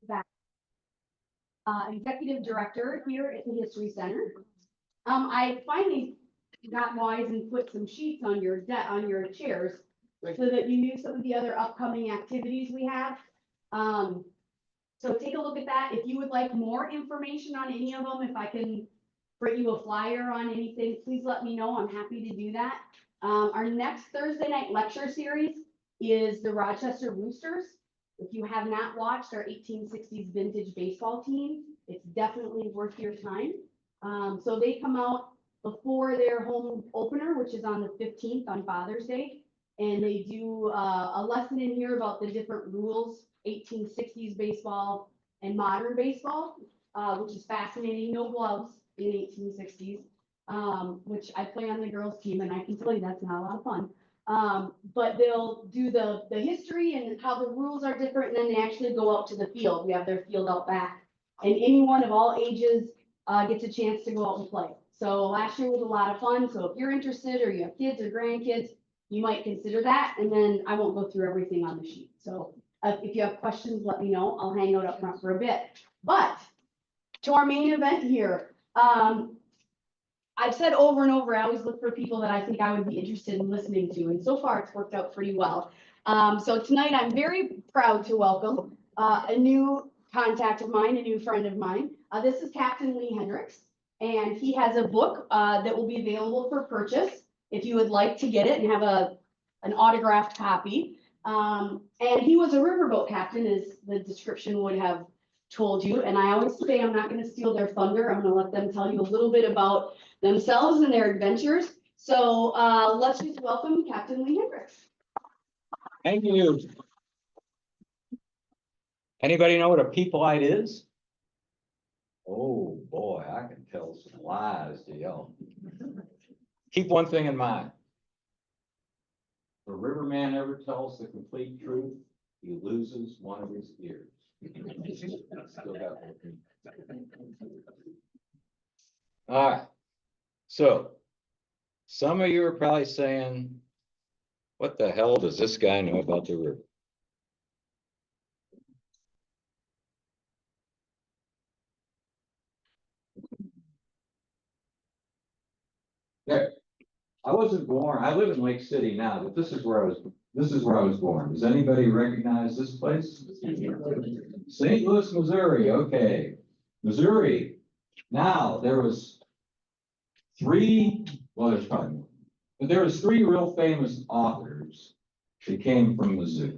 back, executive director here at the History Center. I finally got wise and put some sheets on your chairs so that you knew some of the other upcoming activities we have. So take a look at that. If you would like more information on any of them, if I can bring you a flyer on anything, please let me know. I'm happy to do that. Our next Thursday night lecture series is the Rochester Roosters. If you have not watched our 1860s vintage baseball team, it's definitely worth your time. So they come out before their home opener, which is on the 15th on Father's Day. And they do a lesson in here about the different rules, 1860s baseball and modern baseball, which is fascinating. No gloves in 1860s, which I play on the girls team, and I can tell you that's not a lot of fun. But they'll do the history and how the rules are different, and then they actually go out to the field. We have their field out back, and anyone of all ages gets a chance to go out and play. So last year was a lot of fun. So if you're interested, or you have kids or grandkids, you might consider that. And then I won't go through everything on the sheet. So if you have questions, let me know. I'll hang out up front for a bit. But to our main event here, I've said over and over, I always look for people that I think I would be interested in listening to, and so far it's worked out pretty well. So tonight I'm very proud to welcome a new contact of mine, a new friend of mine. This is Captain Lee Hendrix, and he has a book that will be available for purchase if you would like to get it and have an autographed copy. And he was a riverboat captain, as the description would have told you. And I always say I'm not going to steal their thunder. I'm going to let them tell you a little bit about themselves and their adventures. So let's just welcome Captain Lee Hendrix. Thank you. Anybody know what a peep light is? Oh boy, I can tell some lies to y'all. Keep one thing in mind. If a riverman ever tells the complete truth, he loses one of his ears. Still got one. All right. So some of you are probably saying, what the hell does this guy know about the river? There. I wasn't born. I live in Lake City now, but this is where I was born. Does anybody recognize this place? St. Louis, Missouri. Okay. Missouri. Now there was there's probably more, but there was three real famous authors that came from Missouri.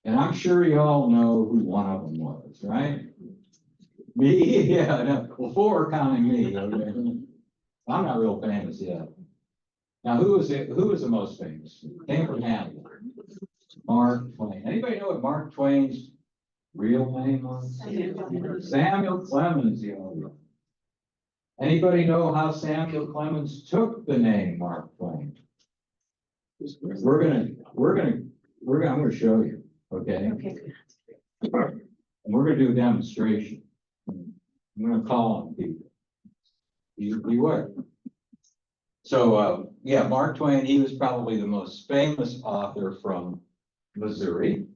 And I'm sure you all know who one of them was, right? Me? Yeah, no. Well, four counting me. Okay? I'm not real famous yet. Now, who was the most famous? Came from Hamilton. Mark Twain. Anybody know what Mark Twain's real name was? Samuel Clemens. Anybody know how Samuel Clemens took the name Mark Twain? I'm gonna show you. Okay. Okay. And we're gonna do a demonstration. I'm gonna call on people. You would. So, yeah, Mark Twain, he was probably the most famous author from Missouri.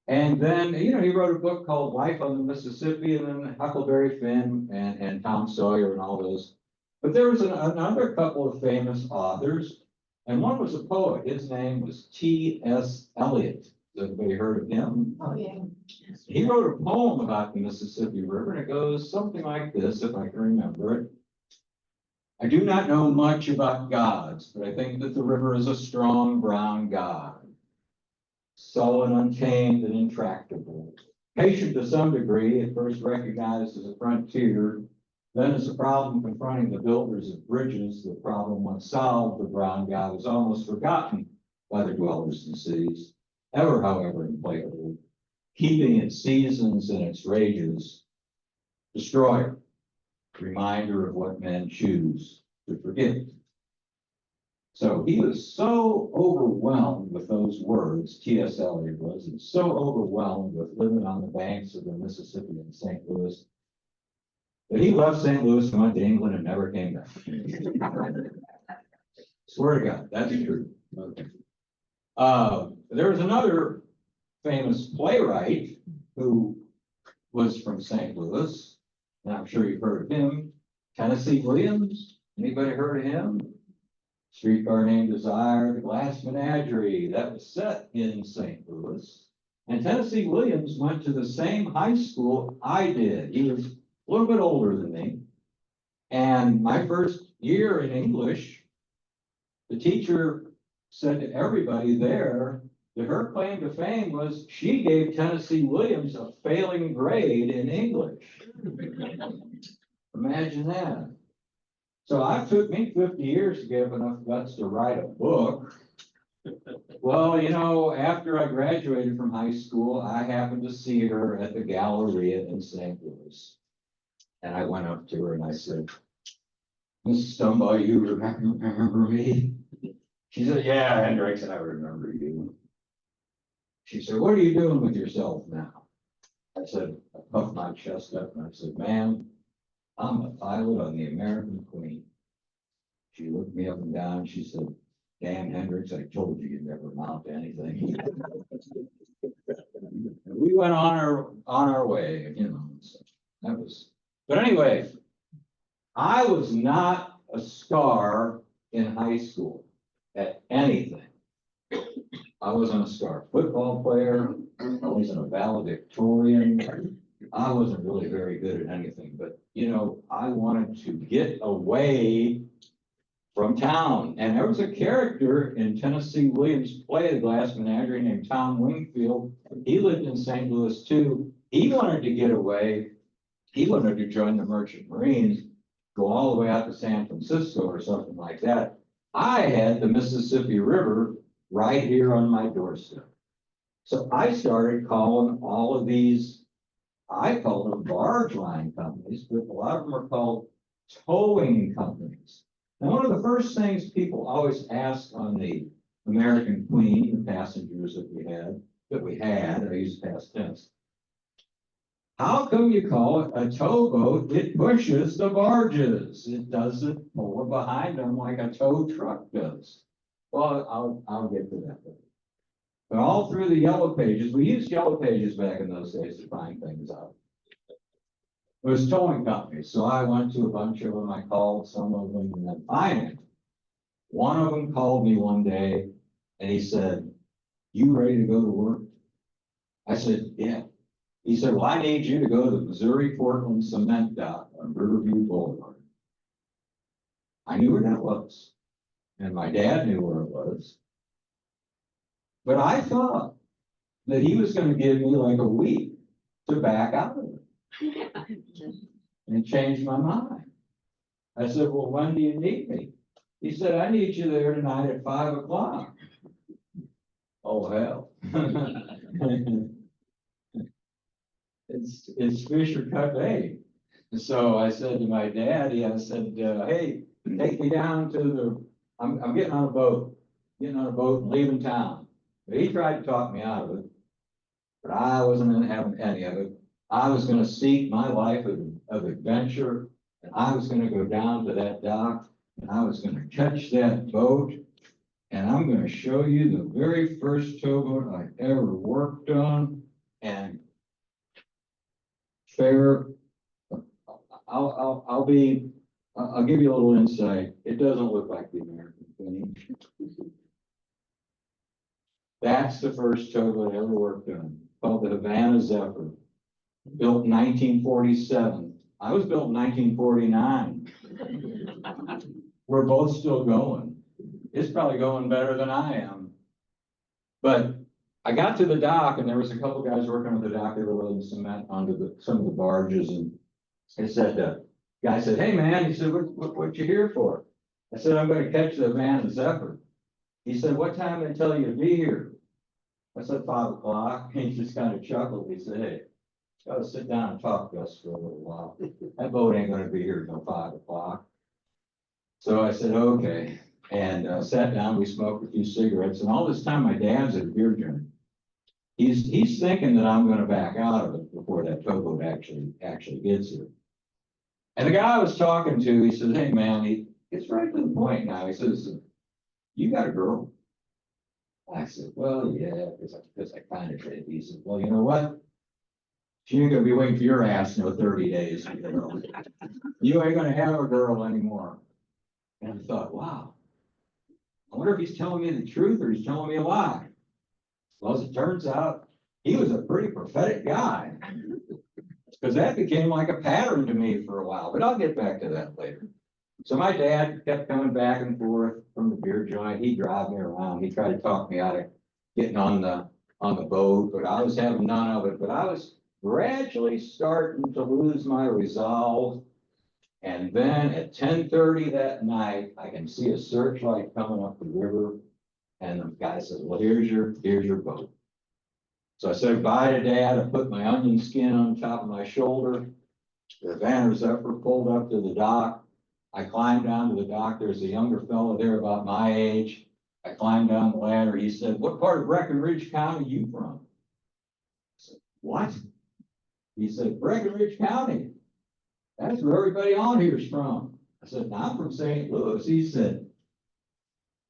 And then, he wrote a book called Life on the Mississippi, and then Huckleberry Finn and Tom Sawyer and all those. But there was another couple of famous authors, and one was a poet. His name was T.S. Eliot. Has anybody heard of him? Oh, yeah. He wrote a poem about the Mississippi River, and it goes something like this, if I can remember it. I do not know much about gods, but I think that the river is a strong brown god, sullen, untamed, and intractable. Patient to some degree, at first recognized as a frontier, then as a problem confronting the builders of bridges. The problem once solved, the brown god was almost forgotten by the dwellers in cities, ever, however, implacable, keeping its seasons and its rages. Destroyer. Reminder of what men choose to forget. So he was so overwhelmed with those words, T.S. Eliot was, and so overwhelmed with living on the banks of the Mississippi in St. Louis, that he left St. Louis and went to England and never came back. Swear to God, that's true. Okay. There was another famous playwright who was from St. Louis, and I'm sure you've heard of him. Tennessee Williams, anybody heard of him? Streetcar Named Desire, The Glass Menagerie, that was set in St. Louis. And Tennessee Williams went to the same high school I did. He was a little bit older than me. And my first year in English, the teacher said to everybody there that her claim to fame was she gave Tennessee Williams a failing grade in English. Imagine that. So it took me 50 years to get enough guts to write a book. Well, you know, after I graduated from high school, I happened to see her at the Galleria in St. Louis. And I went up to her and I said, Mrs. Stumbaugh, you remember me? She said, yeah, Hendrix, I remember you. She said, what are you doing with yourself now? I said, I puffed my chest up and I said, ma'am, I'm a pilot on the American Queen. She looked me up and down. She said, damn, Hendrix, I told you you'd never amount to anything. We went on our way, you know. So that was, but anyway, I was not a star in high school at anything. I wasn't a star football player. I wasn't a valedictorian. I wasn't really very good at anything, but you know, I wanted to get away from town. And there was a character in Tennessee Williams' play, The Glass Menagerie, named Tom Wingfield. He lived in St. Louis too. He wanted to get away. He wanted to join the Merchant Marines, go all the way out to San Francisco or something like that. I had the Mississippi River right here on my doorstep. So I started calling all of these, I call them barge line companies, but a lot of them are called towing companies. Now, one of the first things people always ask on the American Queen, the passengers that we had, I use past tense, how come you call it a towboat? It pushes the barges. It doesn't pull it behind them like a tow truck does. Well, I'll get to that later. But all through the yellow pages, we used yellow pages back in those days to find things out. It was towing companies, so I went to a bunch of them. I called some of them, and then finally, one of them called me one day, and he said, "You ready to go to work?" I said, "Yeah." He said, "Well, I need you to go to the Missouri-Portland Cement Dock on Riverview Boulevard." I knew where that was, and my dad knew where it was. But I thought that he was going to give me like a week to back out of it. And changed my mind. I said, "Well, when do you need me?" He said, "I need you there tonight at 5 o'clock. Oh, hell. It's fish or cut bait. So I said to my dad, I said, hey, take me down to I'm getting on a boat, and leaving town. But he tried to talk me out of it, but I wasn't having any of it. I was going to seek my life of adventure, and I was going to go down to that dock, and I was going to catch that boat, and I'm going to show you the very first towboat I ever worked on. And fair, I'll give you a little insight. It doesn't look like the American Queen. That's the first towboat I ever worked on, called the Havana Zephyr, built in 1947. I was built in 1949. We're both still going. It's probably going better than I am. But I got to the dock, and there was a couple guys working on the dock. They were loading cement onto some of the barges, and they said, guy said, "Hey man," he said, what you here for?" I said, "I'm going to catch the Havana Zephyr." He said, "What time did they tell you to be here?" I said, 5 o'clock. He just kind of chuckled. He said, "Hey, gotta sit down and talk to us for a little while. That boat ain't going to be here till 5 o'clock. So I said, okay, and sat down. We smoked a few cigarettes, and all this time my dad's at a beer joint. He's thinking that I'm going to back out of it before that towboat actually gets here. And the guy I was talking to, he says, "Hey man," he gets right to the point now. He says, "You got a girl?" I said, "Well, yeah, because I kind of did." He said, "Well, you know what? She ain't gonna be waiting for your ass no 30 days. You ain't gonna have a girl anymore. And I thought, wow, I wonder if he's telling me the truth or he's telling me a lie. Well, as it turns out, he was a pretty prophetic guy. Because that became like a pattern to me for a while, but I'll get back to that later. So my dad kept coming back and forth from the beer joint. He'd drive me around. He tried to talk me out of getting on the boat, but I was having none of it. But I was gradually starting to lose my resolve. And then at 10:30 that night, I can see a searchlight coming up the river. And the guy says, well, here's your boat. So I said bye to Dad. I put my onion skin on top of my shoulder. The Vanner Zephyr pulled up to the dock. I climbed down to the dock. There's a younger fellow there about my age. I climbed down the ladder. He said, what part of Breckenridge County are you from? I said, what? He said, Breckenridge County. That's where everybody on here is from. I said, no, I'm from St. Louis. He said,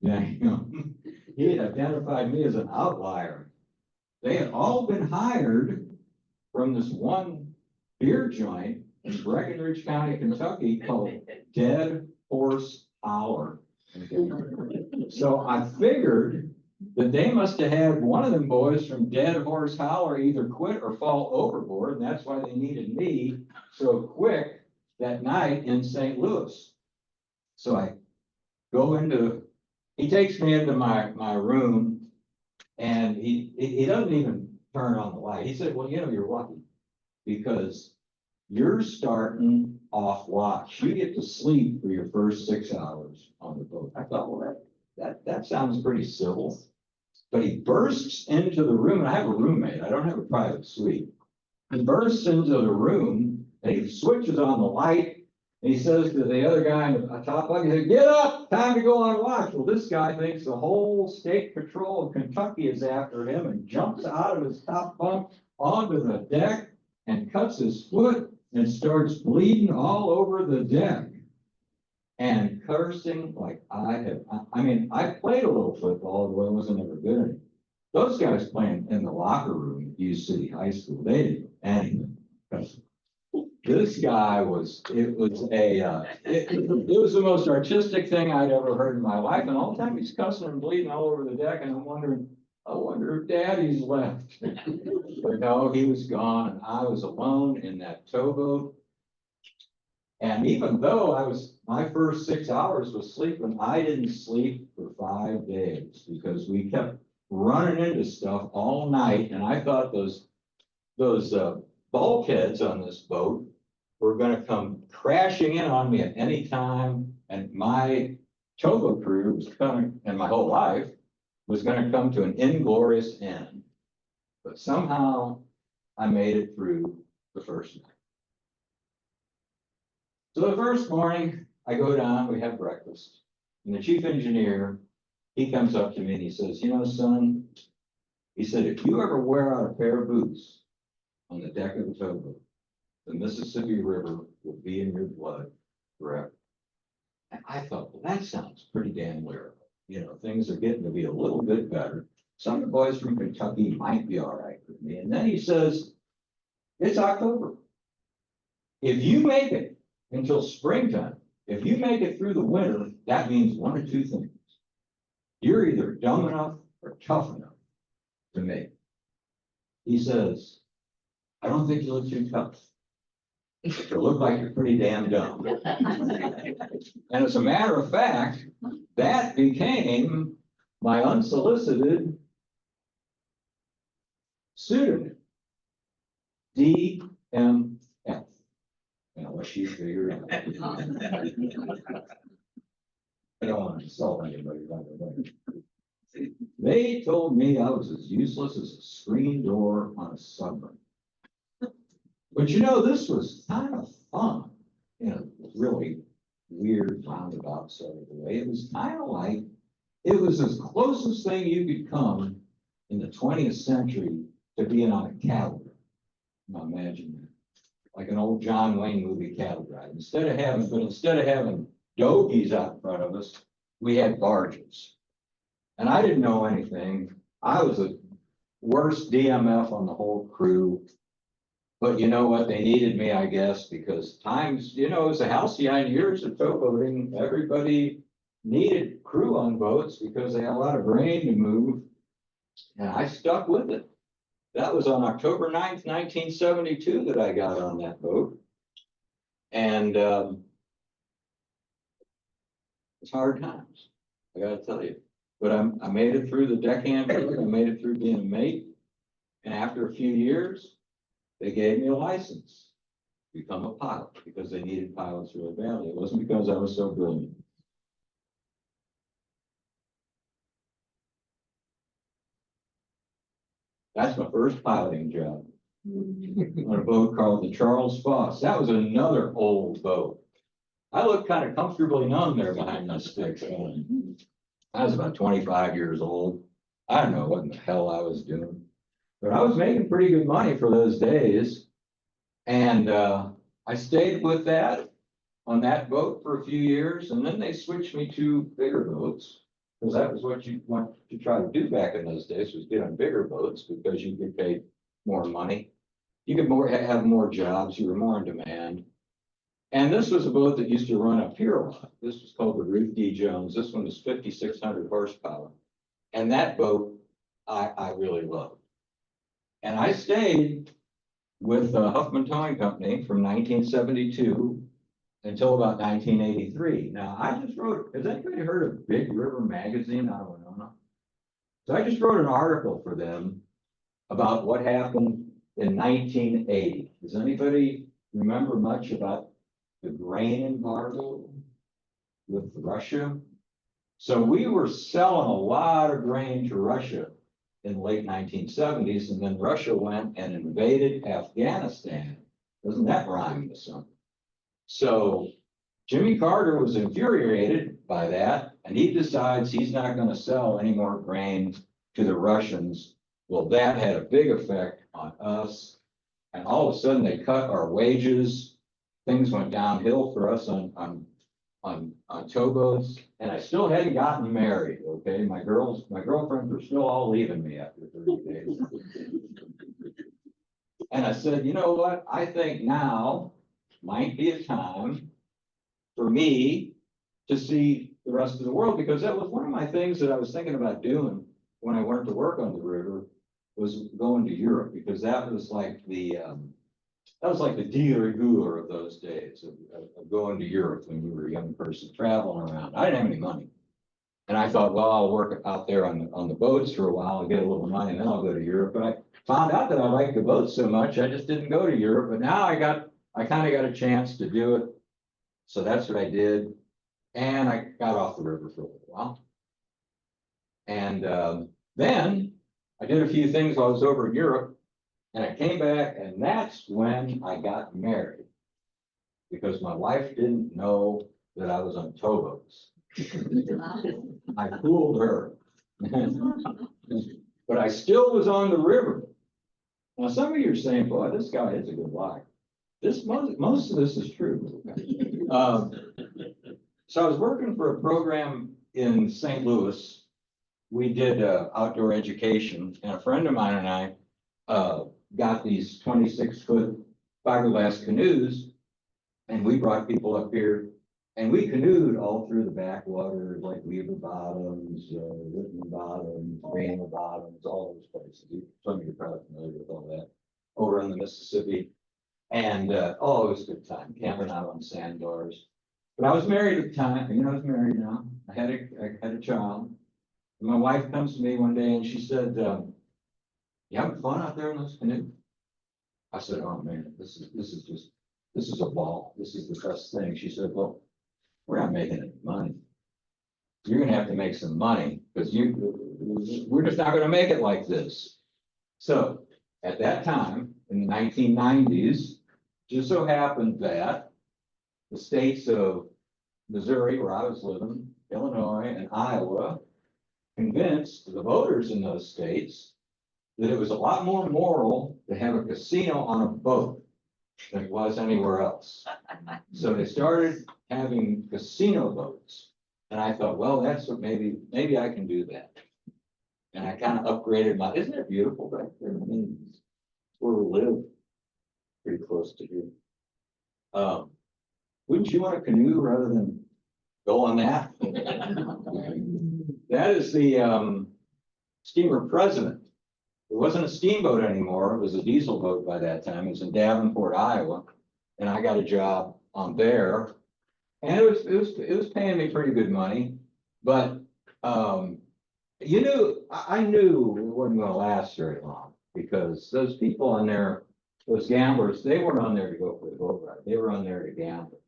yeah, he had identified me as an outlier. They had all been hired from this one beer joint in Breckenridge County, Kentucky called Dead Horse Holler. So I figured that they must have had one of them boys from Dead Horse Holler either quit or fall overboard, and that's why they needed me so quick that night in St. Louis. So I go he takes me into my room, and he doesn't even turn on the light. He said, well, you're lucky because you're starting off watch. You get to sleep for your first 6 hours on the boat. I thought, well, that sounds pretty civil. But he bursts into the room, and I have a roommate. I don't have a private suite. He bursts into the room, and he switches on the light, and he says to the other guy in the top bunk, he said, get up, time to go on watch. Well, this guy thinks the whole state patrol of Kentucky is after him and jumps out of his top bunk onto the deck and cuts his foot and starts bleeding all over the deck and cursing like I played a little football, but I wasn't ever good at it. Those guys playing in the locker room at U City High School, they didn't do anything. This guy it was the most artistic thing I'd ever heard in my life. And all the time he's cussing and bleeding all over the deck. And I wonder if Daddy's left. But no, he was gone. And I was alone in that towboat. And even though my first 6 hours was sleeping, I didn't sleep for 5 days because we kept running into stuff all night. And I thought those bulkheads on this boat were going to come crashing in on me at any time. And my towboat career was coming, and my whole life was going to come to an inglorious end. But somehow I made it through the first night. So the first morning I go down, we have breakfast, and the chief engineer, he comes up to me and he says, son, he said, if you ever wear out a pair of boots on the deck of the towboat, the Mississippi River will be in your blood forever. And I thought, well, that sounds pretty damn lyrical. Things are getting to be a little bit better. Some of the boys from Kentucky might be all right with me. And then he says, it's October. If you make it until springtime, if you make it through the winter, that means one of two things. You're either dumb enough or tough enough to make it. He says, I don't think you look too tough. You look like you're pretty damn dumb. And as a matter of fact, that became my unsolicited pseudonym, DMF. Unless you figure it out. I don't want to insult anybody, by the way. They told me I was as useless as a screen door on a submarine. But this was kind of fun in a really weird roundabout sort of way. It was kind of like, it was as closest thing you could come in the 20th century to being on a cattle drive. Now imagine that. Like an old John Wayne movie cattle drive. Instead of having dogies out in front of us, we had barges. And I didn't know anything. I was the worst DMF on the whole crew. But you know what? They needed me, I guess, because times, it was a halcyon years of towboating. Everybody needed crew on boats because they had a lot of grain to move. And I stuck with it. That was on October 9th, 1972 that I got on that boat. And it's hard times, I gotta tell you. But I made it through the deckhand, I made it through being a mate. And after a few years, they gave me a license to become a pilot because they needed pilots really badly. It wasn't because I was so brilliant. That's my first piloting job on a boat called the Charles Foss. That was another old boat. I looked kind of comfortably numb there behind the sticks. I was about 25 years old. I don't know what in the hell I was doing, but I was making pretty good money for those days. And I stayed with that on that boat for a few years, and then they switched me to bigger boats because that was what you want to try to do back in those days, was get on bigger boats because you could pay more money. You could have more jobs. You were more in demand. And this was a boat that used to run up here a lot. This was called the Ruth D. Jones. This one was 5,600 horsepower. And that boat I really loved. And I stayed with Huffman Towing Company from 1972 until about 1983. Now, I just wrote, has anybody heard of Big River Magazine out of Winona? So I just wrote an article for them about what happened in 1980. Does anybody remember much about the grain embargo with Russia? So we were selling a lot of grain to Russia in the late 1970s, and then Russia went and invaded Afghanistan. Doesn't that rhyme with something? So Jimmy Carter was infuriated by that, and he decides he's not going to sell any more grain to the Russians. Well, that had a big effect on us, and all of a sudden they cut our wages. Things went downhill for us on towboats, and I still hadn't gotten married. Okay, my girlfriends were still all leaving me after 30 days. And I said, you know what? I think now might be a time for me to see the rest of the world, because that was one of my things that I was thinking about doing when I went to work on the river, was going to Europe, because that was like the de rigueur of those days of going to Europe when you were a young person traveling around. I didn't have any money. And I thought, well, I'll work out there on the boats for a while and get a little money, and then I'll go to Europe. But I found out that I liked the boats so much, I just didn't go to Europe. But now I kind of got a chance to do it. So that's what I did. And I got off the river for a little while. And then I did a few things while I was over in Europe. And I came back, and that's when I got married, because my wife didn't know that I was on towboats. I fooled her. But I still was on the river. Now, some of you are saying, boy, this guy is a good liar. Most of this is true. So I was working for a program in St. Louis. We did outdoor education, and a friend of mine and I got these 26-foot fiberglass canoes, and we brought people up here, and we canoed all through the backwaters, like Weaver Bottoms, Whitman Bottoms, Rainbow Bottoms, all those places. Some of you are probably familiar with all that, over on the Mississippi. And it was a good time, camping out on sandbars. But I was married at the time, I was married now. I had a child. And my wife comes to me one day and she said, you having fun out there in those canoes? I said, oh man, this is a ball. This is the best thing. She said, well, we're not making any money. You're gonna have to make some money, because we're just not gonna make it like this. So at that time, in the 1990s, just so happened that the states of Missouri, where I was living, Illinois, and Iowa convinced the voters in those states that it was a lot more moral to have a casino on a boat than it was anywhere else. So they started having casino boats. And I thought, well, that's what maybe I can do that. And I kind of upgraded isn't it beautiful back there? I mean, it's where we live. pretty close to here. Wouldn't you want a canoe rather than go on that? That is the steamer President. It wasn't a steamboat anymore. It was a diesel boat by that time. It was in Davenport, Iowa. And I got a job on there. And it was paying me pretty good money. But you knew, I knew it wasn't gonna last very long because those people on there, those gamblers, they weren't on there to go for the boat ride. They were on there to gamble.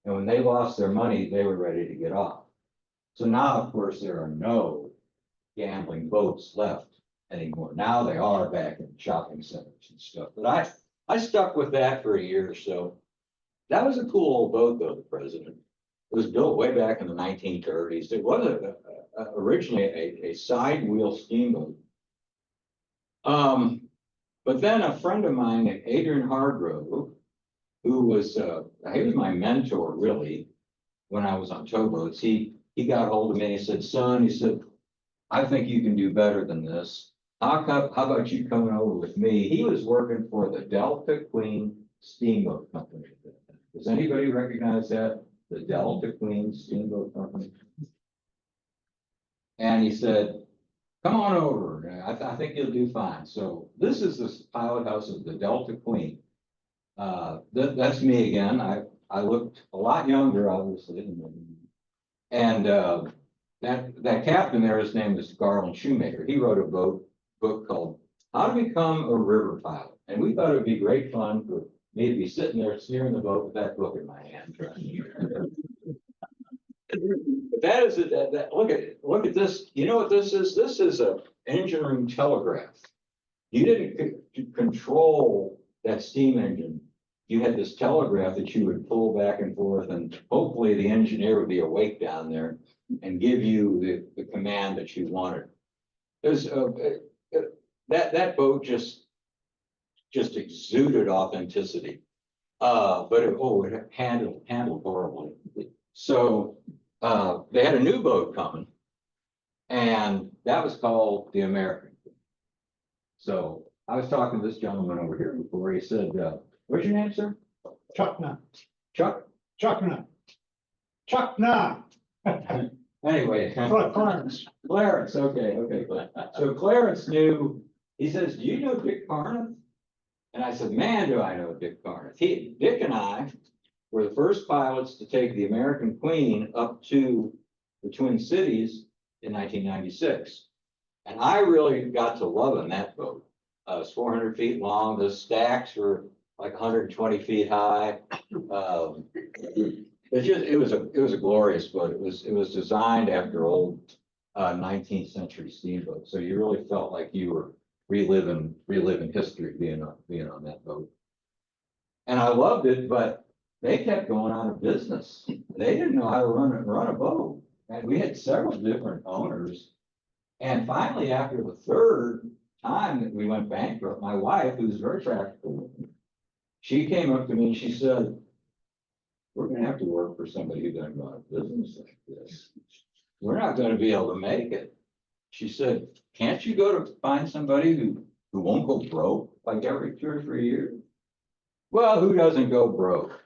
And when they lost their money, they were ready to get off. So now, of course, there are no gambling boats left anymore. Now they are back in shopping centers and stuff. But I stuck with that for a year or so. That was a cool old boat, though, the President. It was built way back in the 1930s. It was originally a side wheel steamboat. But then a friend of mine, Adrian Hargrove, who was he was my mentor really when I was on towboats. He got hold of me and he said, "Son," he said, "I think you can do better than this. How about you coming over with me?" He was working for the Delta Queen Steamboat Company. Does anybody recognize that? The Delta Queen Steamboat Company. And he said, "Come on over. I think you'll do fine." So this is the pilot house of the Delta Queen. That's me again. I looked a lot younger, obviously. And that captain there, his name is Garland Shoemaker. He wrote a book called How to Become a River Pilot. And we thought it would be great fun for me to be sitting there steering the boat with that book in my hand. But that is it. Look at this. You know what this is? This is a engine room telegraph. You didn't control that steam engine. You had this telegraph that you would pull back and forth, and hopefully the engineer would be awake down there and give you the command that you wanted. There's that boat just exuded authenticity. But it handled horribly. So they had a new boat coming, and that was called the American. So I was talking to this gentleman over here before. He said, "What's your name, sir?" Chuck Nut. Chuck. Chuck Nut. Chuck Nut. Anyway, Clarence. Clarence. Okay. So Clarence knew. He says, "Do you know Dick Carneth?" And I said, "Man, do I know Dick Carneth." Dick and I were the first pilots to take the American Queen up to the Twin Cities in 1996. And I really got to loving that boat. It was 400 feet long. The stacks were like 120 feet high. It was a glorious boat. It was designed after old 19th century steamboats. So you really felt like you were reliving history being on that boat. And I loved it, but they kept going out of business. They didn't know how to run a boat. And we had several different owners. And finally, after the third time that we went bankrupt, my wife, who's very practical, she came up to me and she said, "We're going to have to work for somebody who doesn't run a business like this. We're not going to be able to make it." She said, "Can't you go to find somebody who won't go broke like every 2 or 3 years?" Well, who doesn't go broke?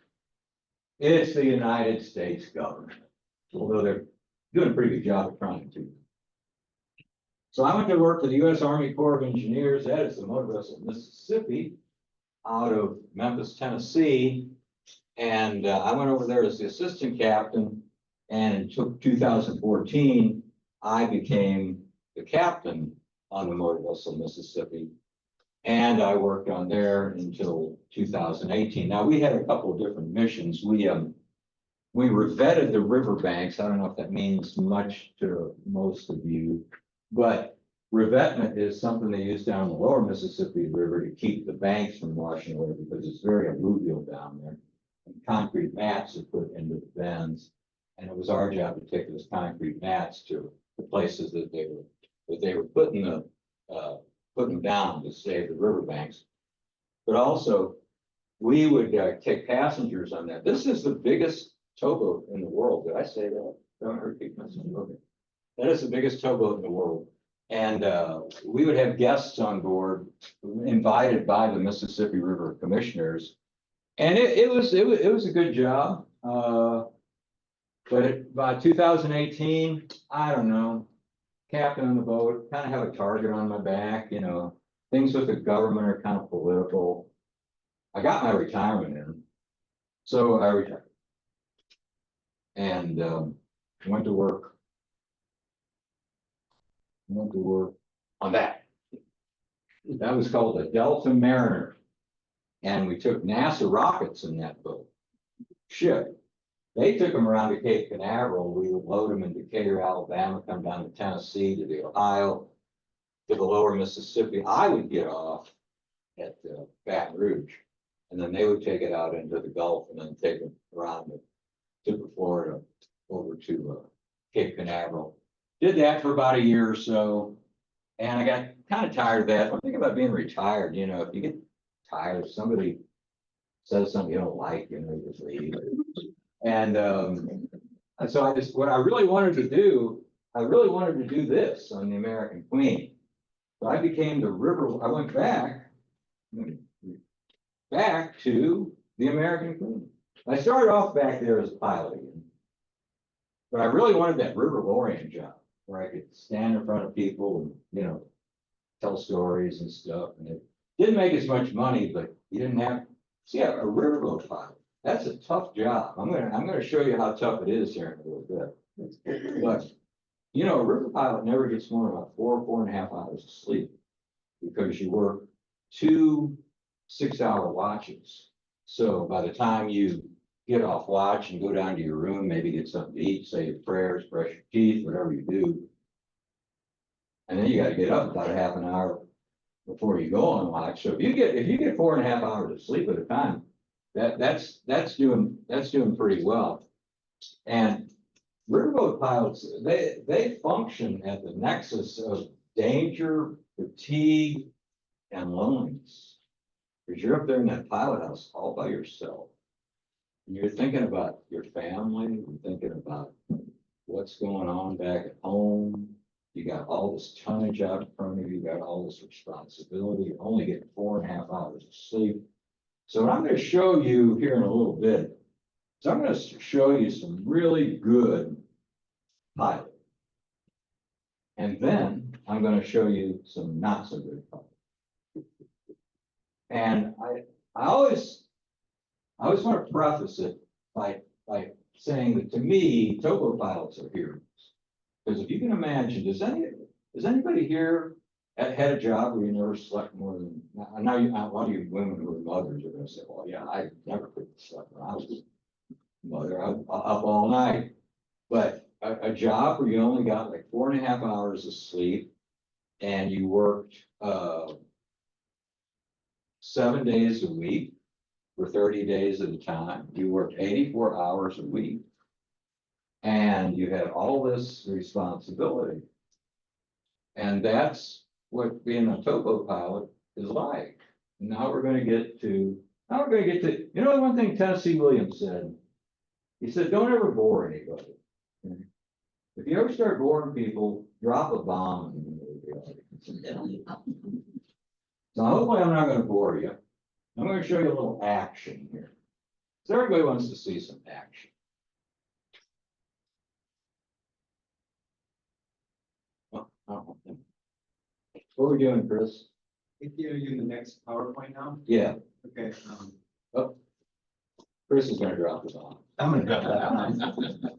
It's the United States government, although they're doing a pretty good job of trying to. So I went to work for the U.S. Army Corps of Engineers. That is the motor vessel Mississippi out of Memphis, Tennessee. And I went over there as the assistant captain. And in 2014, I became the captain on the motor vessel Mississippi. And I worked on there until 2018. Now, we had a couple of different missions. We revetted the riverbanks. I don't know if that means much to most of you, but revetment is something they use down the lower Mississippi River to keep the banks from washing away because it's very alluvial down there. And concrete mats are put into the bends, and it was our job to take those concrete mats to the places that they were putting them down to save the riverbanks. But also, we would take passengers on that. This is the biggest towboat in the world. Did I say that? Don't repeat myself. Okay. That is the biggest towboat in the world. And we would have guests on board invited by the Mississippi River Commissioners. And it was a good job. But by 2018, I don't know, captain on the boat, kind of have a target on my back, you know, things with the government are kind of political. I got my retirement in, so I retired. And went to work. Went to work on that. That was called the Delta Mariner. And we took NASA rockets in that boat, ship. They took them around to Cape Canaveral. We would load them in Decatur, Alabama, come down to Tennessee, to the Ohio, to the lower Mississippi. I would get off at Baton Rouge, and then they would take it out into the Gulf and then take it around to Florida over to Cape Canaveral. Did that for about a year or so, and I got kind of tired of that. I'm thinking about being retired. You know, if you get tired, if somebody says something you don't like, you know, you just leave. And so what I really wanted to do, I really wanted to do this on the American Queen. So I became the river, I went back to the American Queen. I started off back there as a pilot again, but I really wanted that River Lorien job where I could stand in front of people and, you know, tell stories and stuff. And it didn't make as much money, but you didn't have, see, a riverboat pilot. That's a tough job. I'm gonna show you how tough it is here in a little bit. But you know, a river pilot never gets more than about 4.5 hours of sleep because you work 2 6-hour watches. So by the time you get off watch and go down to your room, maybe get something to eat, say your prayers, brush your teeth, whatever you do, and then you got to get up about a half an hour before you go on watch. So if you get 4.5 hours of sleep at a time, that's doing pretty well. And riverboat pilots, they function at the nexus of danger, fatigue, and loneliness. Because you're up there in that pilot house all by yourself. And you're thinking about your family, you're thinking about what's going on back at home. You got all this tonnage out in front of you, you got all this responsibility, you're only getting 4.5 hours of sleep. So what I'm going to show you here in a little bit, so I'm going to show you some really good piloting. And then I'm going to show you some not so good piloting. And I always want to preface it by saying that to me, towboat pilots are heroes. Because if you can imagine, does anybody here had a job where you never slept more than, I know a lot of you women who are mothers are gonna say, well, yeah, I never could sleep when I was a mother, I was up all night. But a job where you only got like 4.5 hours of sleep and you worked 7 days a week for 30 days at a time, you worked 84 hours a week. And you had all this responsibility. And that's what being a towboat pilot is like. Now we're going to get to, you know, one thing Tennessee Williams said, he said, don't ever bore anybody. If you ever start boring people, drop a bomb. So hopefully I'm not going to bore you. I'm going to show you a little action here. So everybody wants to see some action. Oh. What are we doing, Chris? If you're using the next PowerPoint now, Yeah, okay. Chris is gonna drop this off. I'm gonna drop that.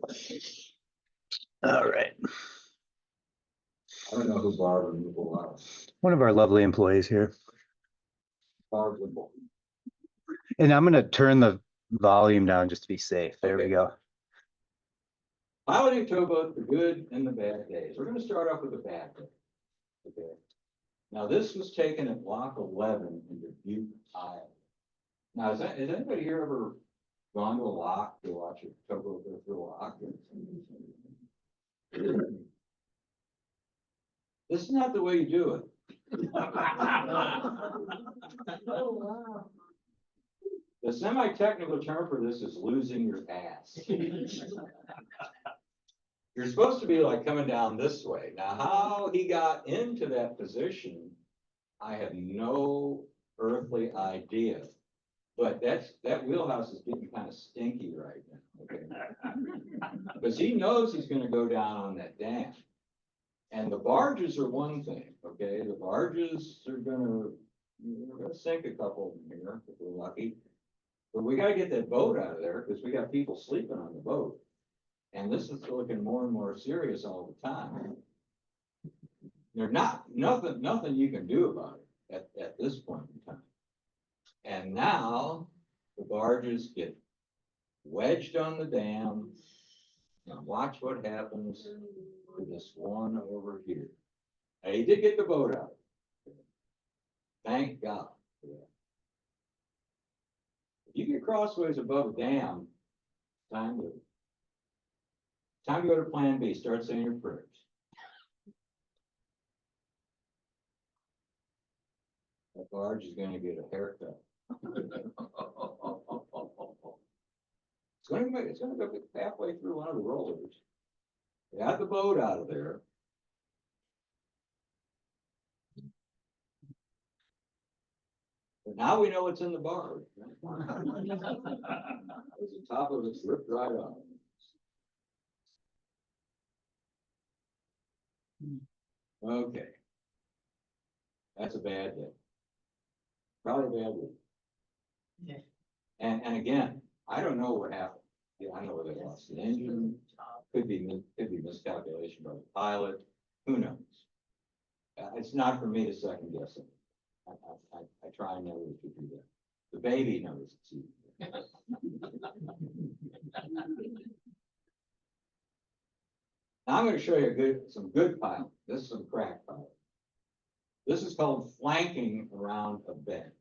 All right. I don't know who Barbara and who are. One of our lovely employees here. Barbara. And I'm going to turn the volume down just to be safe. There we Okay. go. Piloting towboat, the good and the bad days. We're gonna start off with the bad day. Okay. Now this was taken at Lock 11 in Dubuque, Iowa. Now, has anybody here ever gone to a lock to watch a towboat go through a lock? This is not the way you do it. The semi-technical term for this is losing your ass. You're supposed to be like coming down this way. Now, how he got into that position, I have no earthly idea. But that wheelhouse is getting kind of stinky right now, okay? Because he knows he's gonna go down on that dam. And the barges are one thing, okay? The barges are we're gonna sink a couple of them here if we're lucky. But we gotta get that boat out of there because we got people sleeping on the boat. And this is looking more and more serious all the time. There's nothing you can do about it at this point in time. And now the barges get wedged on the dam. And watch what happens to this one over here. Now, he did get the boat out. Thank God for that. If you get crossways above a dam, time to go to plan B, start saying your prayers. That barge is gonna get a haircut. It's gonna go halfway through one of the rollers. They got the boat out of there. But now we know what's in the barge. The top of it's ripped right off. Okay. That's a bad day. Probably a bad week. Yeah. And again, I don't know what happened. Yeah, I know where they lost the engine. Could be miscalculation by the pilot. Who knows? It's not for me to second guess it. I try never to do that. The baby knows it's you. Now I'm going to show you some good pilot. This is some crack pilot. This is called flanking around a bend.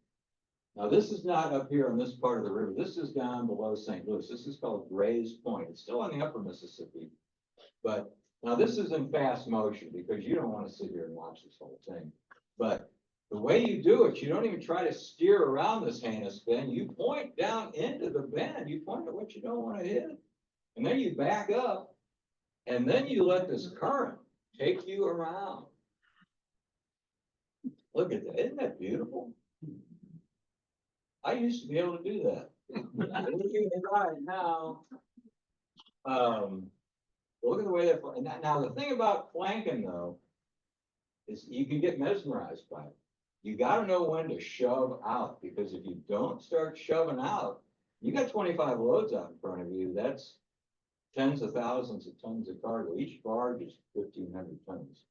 Now this is not up here on this part of the river. This is down below St. Louis. This is called Gray's Point. It's still on the upper Mississippi. But now this is in fast motion because you don't want to sit here and watch this whole thing. But the way you do it, you don't even try to steer around this heinous bend. You point down into the bend. You point at what you don't want to hit. And then you back up. And then you let this current take you around. Look at that. Isn't that beautiful? I used to be able to do that. Right now. Look at the way that. Now the thing about flanking though, is you can get mesmerized by it. You got to know when to shove out, because if you don't start shoving out, you got 25 loads out in front of you. That's tens of thousands of tons of cargo. Each barge is 1,500 tons.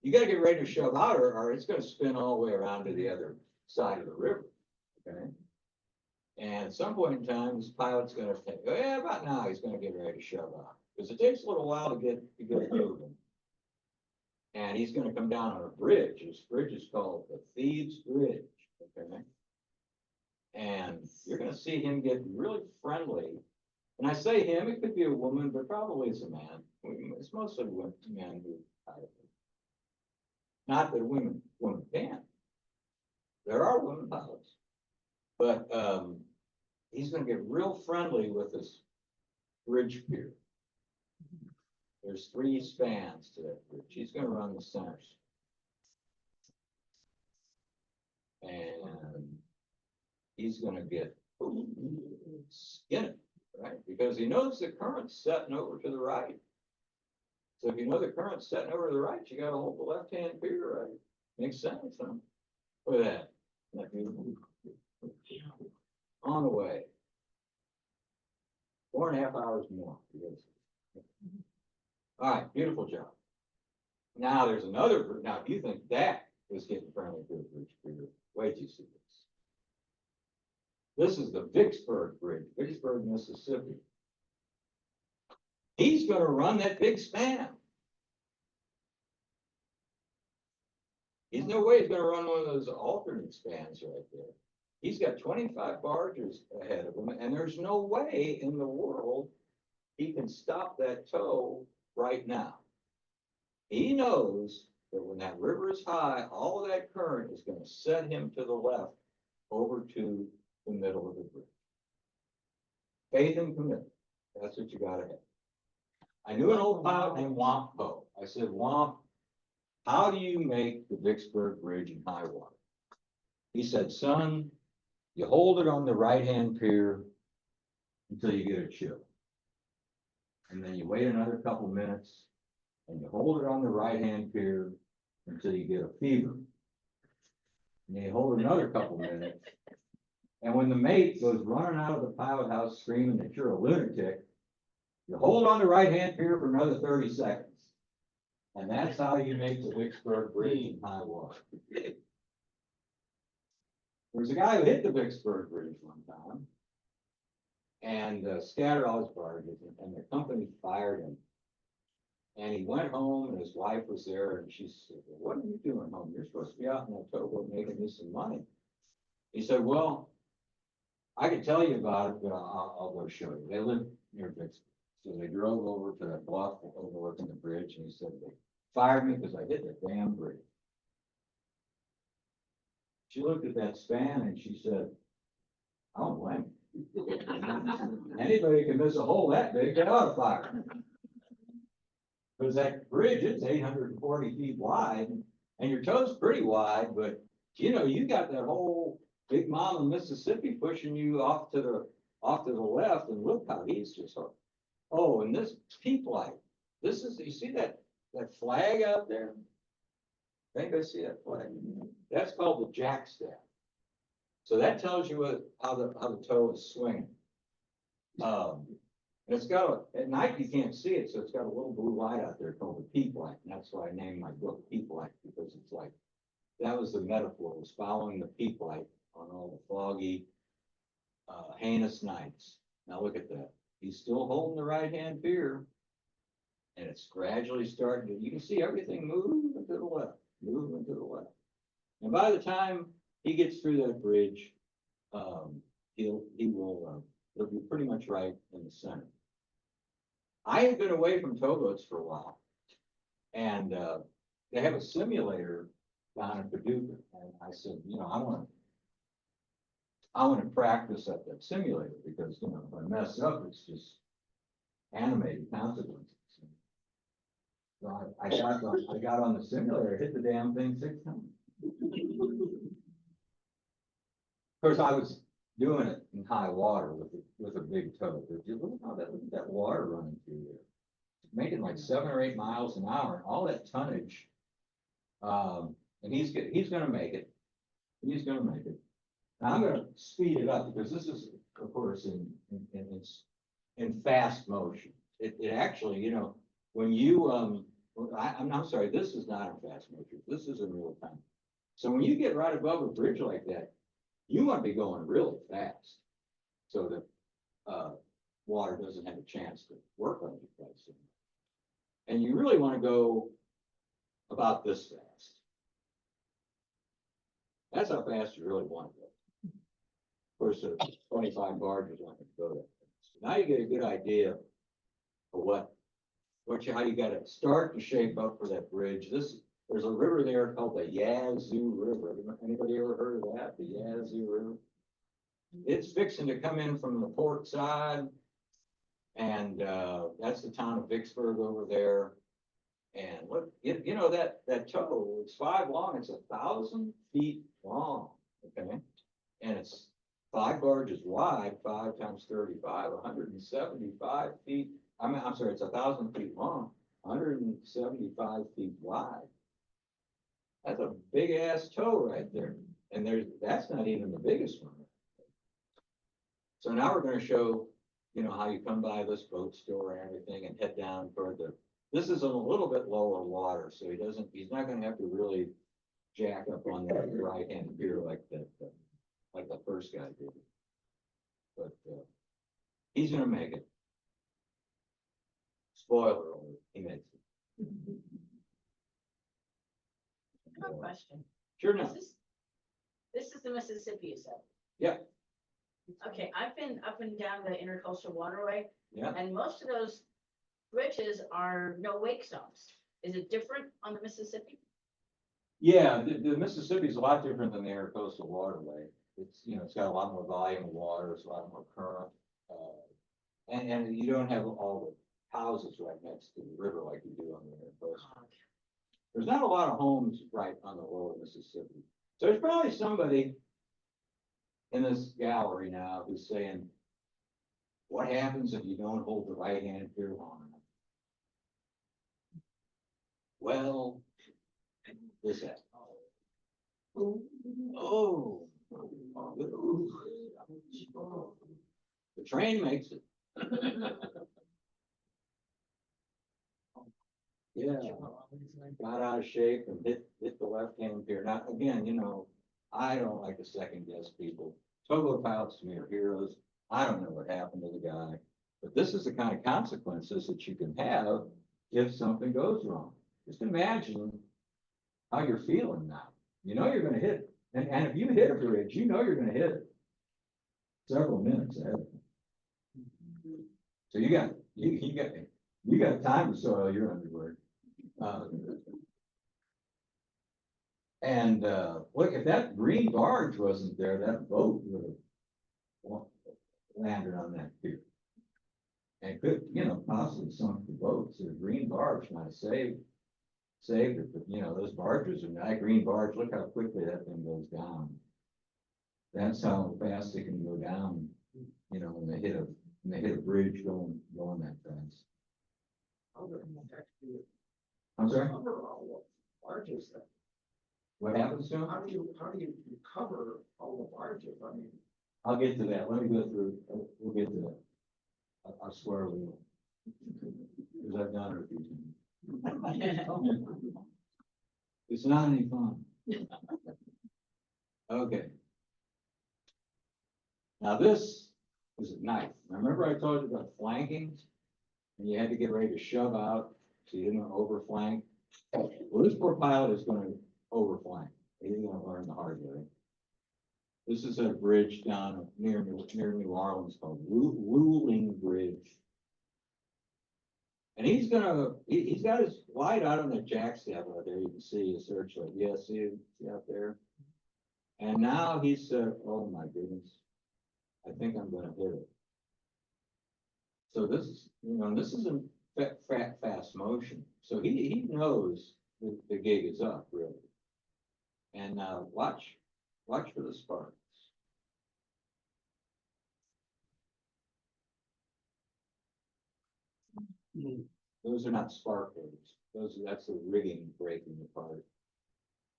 You got to get ready to shove out, or it's going to spin all the way around to the other side of the river. Okay. And at some point in time, this pilot's going to think, oh, yeah, about now he's going to get ready to shove out, because it takes a little while to get moving. And he's going to come down on a bridge. This bridge is called the Thieves Bridge. Okay. And you're going to see him get really friendly. And I say him, it could be a woman, but probably it's a man. It's mostly men who pilot. Not that women can't. There are women pilots. But he's going to get real friendly with this bridge pier. There's 3 spans to that bridge. He's going to run the centers. And he's going to get skin it, right? Because he knows the current's setting over to the right. So if you know the current's setting over to the right, you got to hold the left-hand pier right. Makes sense, huh? Look at that. Isn't that beautiful? On the way. 4.5 hours more. All right, beautiful job. Now there's another. Now, if you think that was getting friendly to a bridge pier, wait till you see this. This is the Vicksburg Bridge, Vicksburg, Mississippi. He's going to run that big span. There's no way he's going to run one of those alternate spans right there. He's got 25 barges ahead of him, and there's no way in the world he can stop that tow right now. He knows that when that river is high, all of that current is going to set him to the left over to the middle of the bridge. Faith and commitment. That's what you got to have. I knew an old pilot named Wampo. I said, Wamp, how do you make the Vicksburg Bridge in high water? He said, son, you hold it on the right-hand pier until you get a chill. And then you wait another couple minutes and you hold it on the right-hand pier until you get a fever. And you hold it another couple minutes. And when the mate goes running out of the pilot house screaming that you're a lunatic, you hold on the right-hand pier for another 30 seconds. And that's how you make the Vicksburg Bridge in high water. There's a guy who hit the Vicksburg Bridge one time and scattered all his barges, and the company fired him. And he went home and his wife was there and she said, what are you doing home? You're supposed to be out in that towboat making me some money. He said, well, I can tell you about it, but I'll go show you. They live near Vicksburg. So they drove over to that bluff overlooking the bridge and he said, they fired me because I hit the damn bridge. She looked at that span and she said, I don't blame you. Anybody can miss a hole that big, get out of fire. Because that bridge is 840 feet wide and your toe's pretty wide, but you know, you got that whole Big Mama Mississippi pushing you off to the left, and look how he's just hooked. Oh, and this peak light. This is, you see that flag out there? Anybody see that flag? That's called the jack staff. So that tells you how the toe is swinging. And it's got at night you can't see it, so it's got a little blue light out there called the peak light. And that's why I named my book Peak Light, because it's like, that was the metaphor, was following the peak light on all the foggy, heinous nights. Now look at that. He's still holding the right-hand pier, and it's gradually starting to, you can see everything moving to the left, moving to the left. And by the time he gets through that bridge, he'll be pretty much right in the center. I had been away from towboats for a while, and they have a simulator down in Paducah, and I said, you know, I want to practice at that simulator because, you know, if I mess up, it's just animated consequences. So I got on the simulator, hit the damn thing 6 times. Of course, I was doing it in high water with a big toe. But you look at that water running through there, making like 7 or 8 miles an hour, and all that tonnage. And he's going to make it. He's going to make it. Now I'm going to speed it up because this is, of course, in fast motion. It actually, you know, when you I'm sorry, this is not in fast motion. This is in real time. So when you get right above a bridge like that, you want to be going really fast so that water doesn't have a chance to work on you quite so much. And you really want to go about this fast. That's how fast you really want to go. Of course, 25 barges aren't going to go that fast. So now you get a good idea of how you got to start to shape up for that bridge. There's a river there called the Yazoo River. Anybody ever heard of that? The Yazoo River? It's fixing to come in from the port side, and that's the town of Vicksburg over there. And look, you know that toe, it's 5 long, it's 1,000 feet long, okay? And it's 5 barges wide, 5 times 35, 175 feet. I'm sorry, it's 1,000 feet long, 175 feet wide. That's a big ass toe right there. And that's not even the biggest one. So now we're going to show, you know, how you come by this boat store and everything and head down toward this is in a little bit lower water, so he's not going to have to really jack up on that right-hand pier like the first guy did. But he's going to make it. Spoiler alert, he makes it. I have a question. Sure enough. This is the Mississippi, you said? Yeah. Okay, I've been up and down the intercoastal waterway. Yeah. And most of those bridges are no wake zones. Is it different on the Mississippi? Yeah, the Mississippi is a lot different than the intercoastal waterway. It's, you know, it's got a lot more volume of water, it's a lot more current. And you don't have all houses right next to the river like you do on the Air Coast. There's not a lot of homes right on the lower Mississippi. So there's probably somebody in this gallery now who's saying, what happens if you don't hold the right hand here long enough? Well, this happened. Oh. The train makes it. Yeah, got out of shape and hit the left hand pier. Now, again, you know, I don't like to second guess people. Tugboat pilots to me are heroes. I don't know what happened to the guy, but this is the kind of consequences that you can have if something goes wrong. Just imagine how you're feeling now. You know you're gonna hit it. And if you hit a bridge, you know you're gonna hit it several minutes ahead. So you got time to soil your underwear. Look, if that green barge wasn't there, that boat would have landed on that pier. And could, you know, possibly sunk the boat. So the green barge might have saved it, but you know, those barges and that green barge, look how quickly that thing goes down. That's how fast it can go down, you know, when they hit a bridge going that fast. I'm sorry? Barges, What happens to them? how do you recover all the barges? I mean, I'll get to that. Let me go through, we'll get to that. I'll swear we will. Because I've done it a few times. It's not any fun. Okay. Now this is a knife. Remember I told you about flanking? And you had to get ready to shove out so you didn't overflank. Well, this poor pilot is going to overflank. He's going to learn the hard way. This is a bridge down near New Orleans called Ruling Bridge. And he's got his light out on the jackstep out there. You can see his searchlight. Yeah, see out there. And now he said, oh my goodness, I think I'm gonna hit it. So this is, you know, this is a fast motion. So he knows the gig is up really. And watch for the sparks. Those are not sparklers. That's the rigging breaking apart.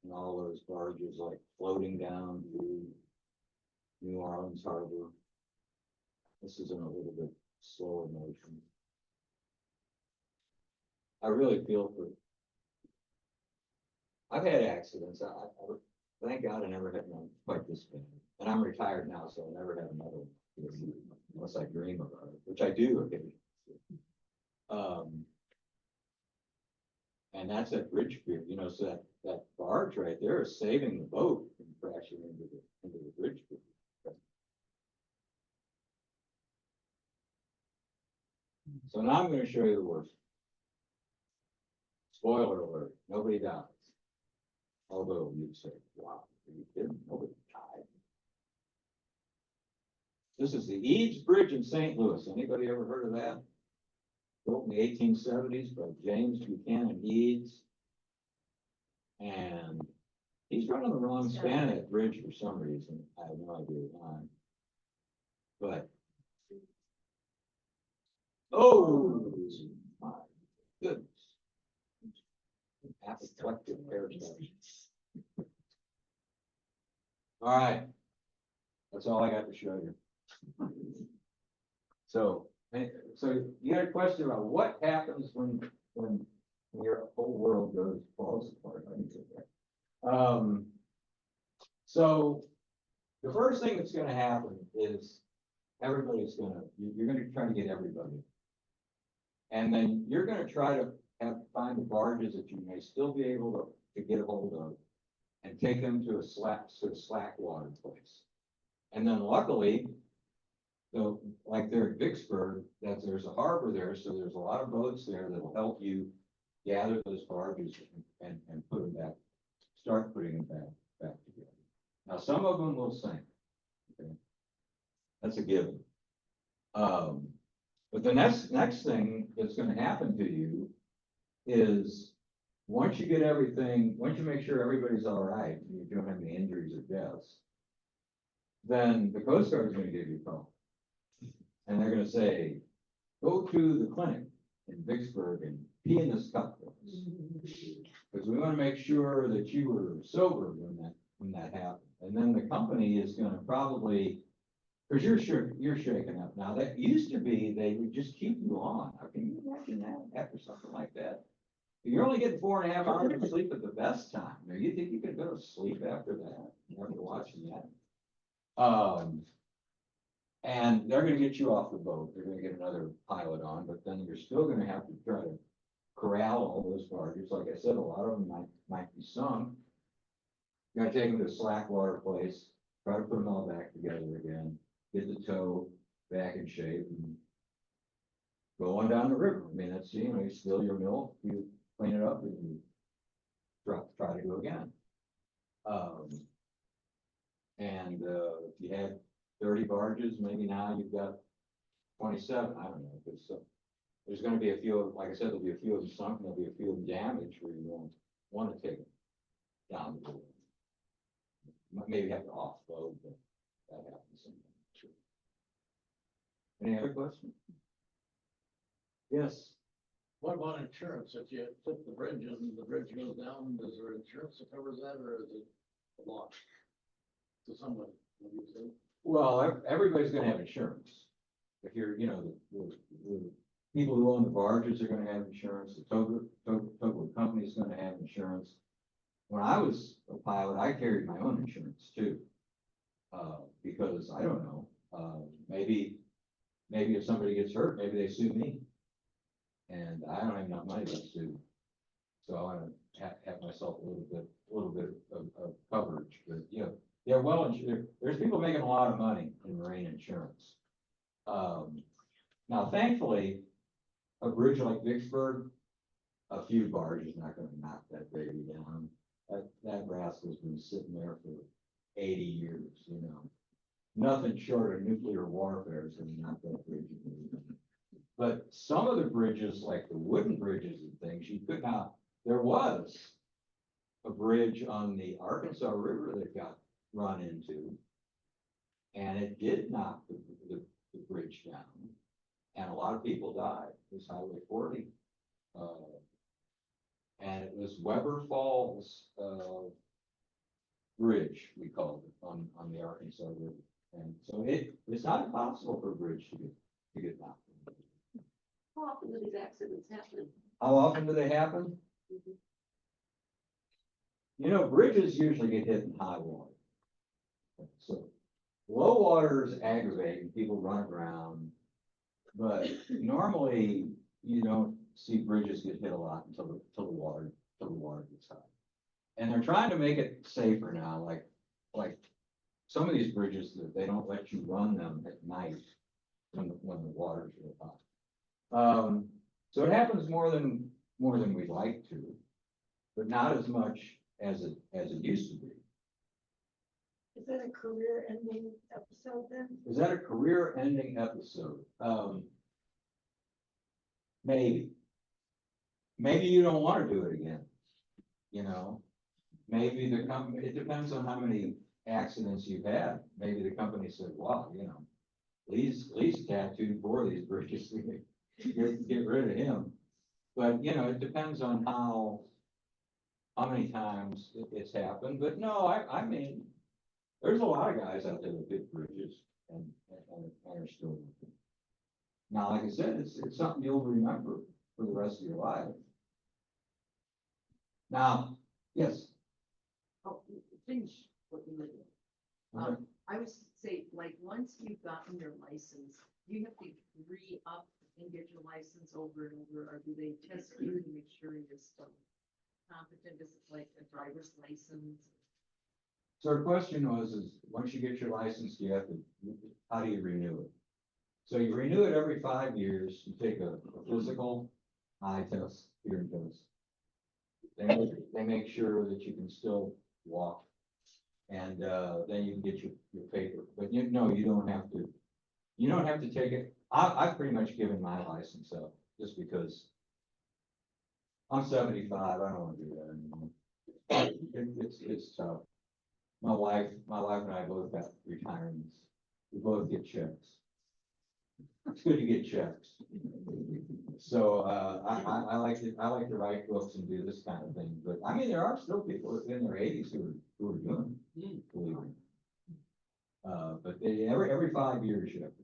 And all those barges like floating down through New Orleans Harbor. This is in a little bit slower motion. I really feel for. I've had accidents. I thank God I never had one quite this bad. And I'm retired now, so I'll never have another one unless I dream about it, which I do occasionally. And that's that bridge pier, you know, so that barge right there is saving the boat from crashing into the bridge pier. So now I'm going to show you the worst. Spoiler alert, nobody dies. Although you'd say, wow, are you kidding? Nobody died. This is the Eads Bridge in St. Louis. Anybody ever heard of that? Built in the 1870s by James Buchanan Eads. And he's running the wrong span of that bridge for some reason. I have no idea why. But, oh, my goodness. Apoplectic haircut. All right. That's all I got to show you. So you had a question about what happens when your whole world falls apart. So the first thing that's going to happen is you're going to try to get everybody, and then you're going to try to find the barges that you may still be able to get a hold of, and take them to a slack water place, and then luckily. So like there at Vicksburg, there's a harbor there, so there's a lot of boats there that will help you gather those barges and put them back, start putting them back together. Now, some of them will sink. Okay? That's a given. But the next thing that's gonna happen to you is, once you get everything, once you make sure everybody's all right, and you don't have any injuries or deaths, then the Coast Guard's gonna give you a call. And they're gonna say, go to the clinic in Vicksburg and pee in this cup for us. Because we wanna make sure that you were sober when that happened. And then the company is gonna probably, because you're shaken up now. That used to be, they would just keep you on. How can you imagine that after something like that? You're only getting 4.5 hours of sleep at the best time. Now, you think you could go to sleep after that, after watching that? And they're gonna get you off the boat. They're gonna get another pilot on, but then you're still gonna have to try to corral all those barges. Like I said, a lot of them might be sunk. You gotta take them to a slack water place, try to put them all back together again, get the tow back in shape and go on down the river. I mean, that's, you spill your milk, you clean it up and you try to go again. If you had 30 barges, maybe now you've got 27, I don't know, because there's gonna be a few, like I said, there'll be a few of them sunk, and there'll be a few of them damaged where you won't want to take them down the river. Maybe have to offload, but that happens sometimes too. Any other questions? Yes. What about insurance? If you flip the bridge and the bridge goes down, is there insurance that covers that, or is it a loss to somebody? What do you think? Well, everybody's gonna have insurance. If you're, the people who own the barges are gonna have insurance, the tugboat company's gonna have insurance. When I was a pilot, I carried my own insurance too. Because I don't know, maybe if somebody gets hurt, maybe they sue me. And I don't have enough money to sue. So I want to have myself a little bit of coverage, but well insured. There's people making a lot of money in marine insurance. Now thankfully, a bridge like Vicksburg, a few barges is not gonna knock that baby down. That rascal's been sitting there for 80 years, Nothing short of nuclear warfare is gonna knock that bridge down. But some of the bridges, like the wooden bridges and things, you could not, there was a bridge on the Arkansas River that got run into. And it did knock the bridge down. And a lot of people died. It was Highway 40. And it was Weber Falls, Bridge, we called it, on the Arkansas River. And so it's not impossible for a bridge to get knocked. How often do these accidents happen? How often do they happen? Bridges usually get hit in high water. So low water is aggravating, people run aground. But normally you don't see bridges get hit a lot until the water gets high. And they're trying to make it safer now, like some of these bridges that they don't let you run them at night when the water's real high. So it happens more than we'd like to, but not as much as it used to be. Is that a career-ending episode then? Is that a career-ending episode? Maybe. Maybe you don't want to do it again. Maybe the company, it depends on how many accidents you've had. Maybe the company said, wow, Lee's tattooed 4 of these bridges. Get rid of him. But, it depends on how many times it's happened. But no, I mean, there's a lot of guys out there that did bridges and are still working. Now, like I said, it's something you'll remember for the rest of your life. Now, yes. Oh, finish what you were doing. Okay. I was say, like, once you've gotten your license, you have to re-up and get your license over and over, or do they test you to make sure you're still competent? Is it like a driver's license? So the question is once you get your license, how do you renew it? So you renew it every 5 years. You take a physical, eye test, hearing test. They make sure that you can still walk, and then you can get your paper. But you don't have to. You don't have to take it, I've pretty much given my license up, just because I'm 75, I don't wanna do that anymore. It's tough. My wife and I both got retirements. We both get checks. It's good to get checks. So, I like to write books and do this kind of thing, but I mean, there are still people in their 80s who are doing, believe me. But they, every 5 years, you have to.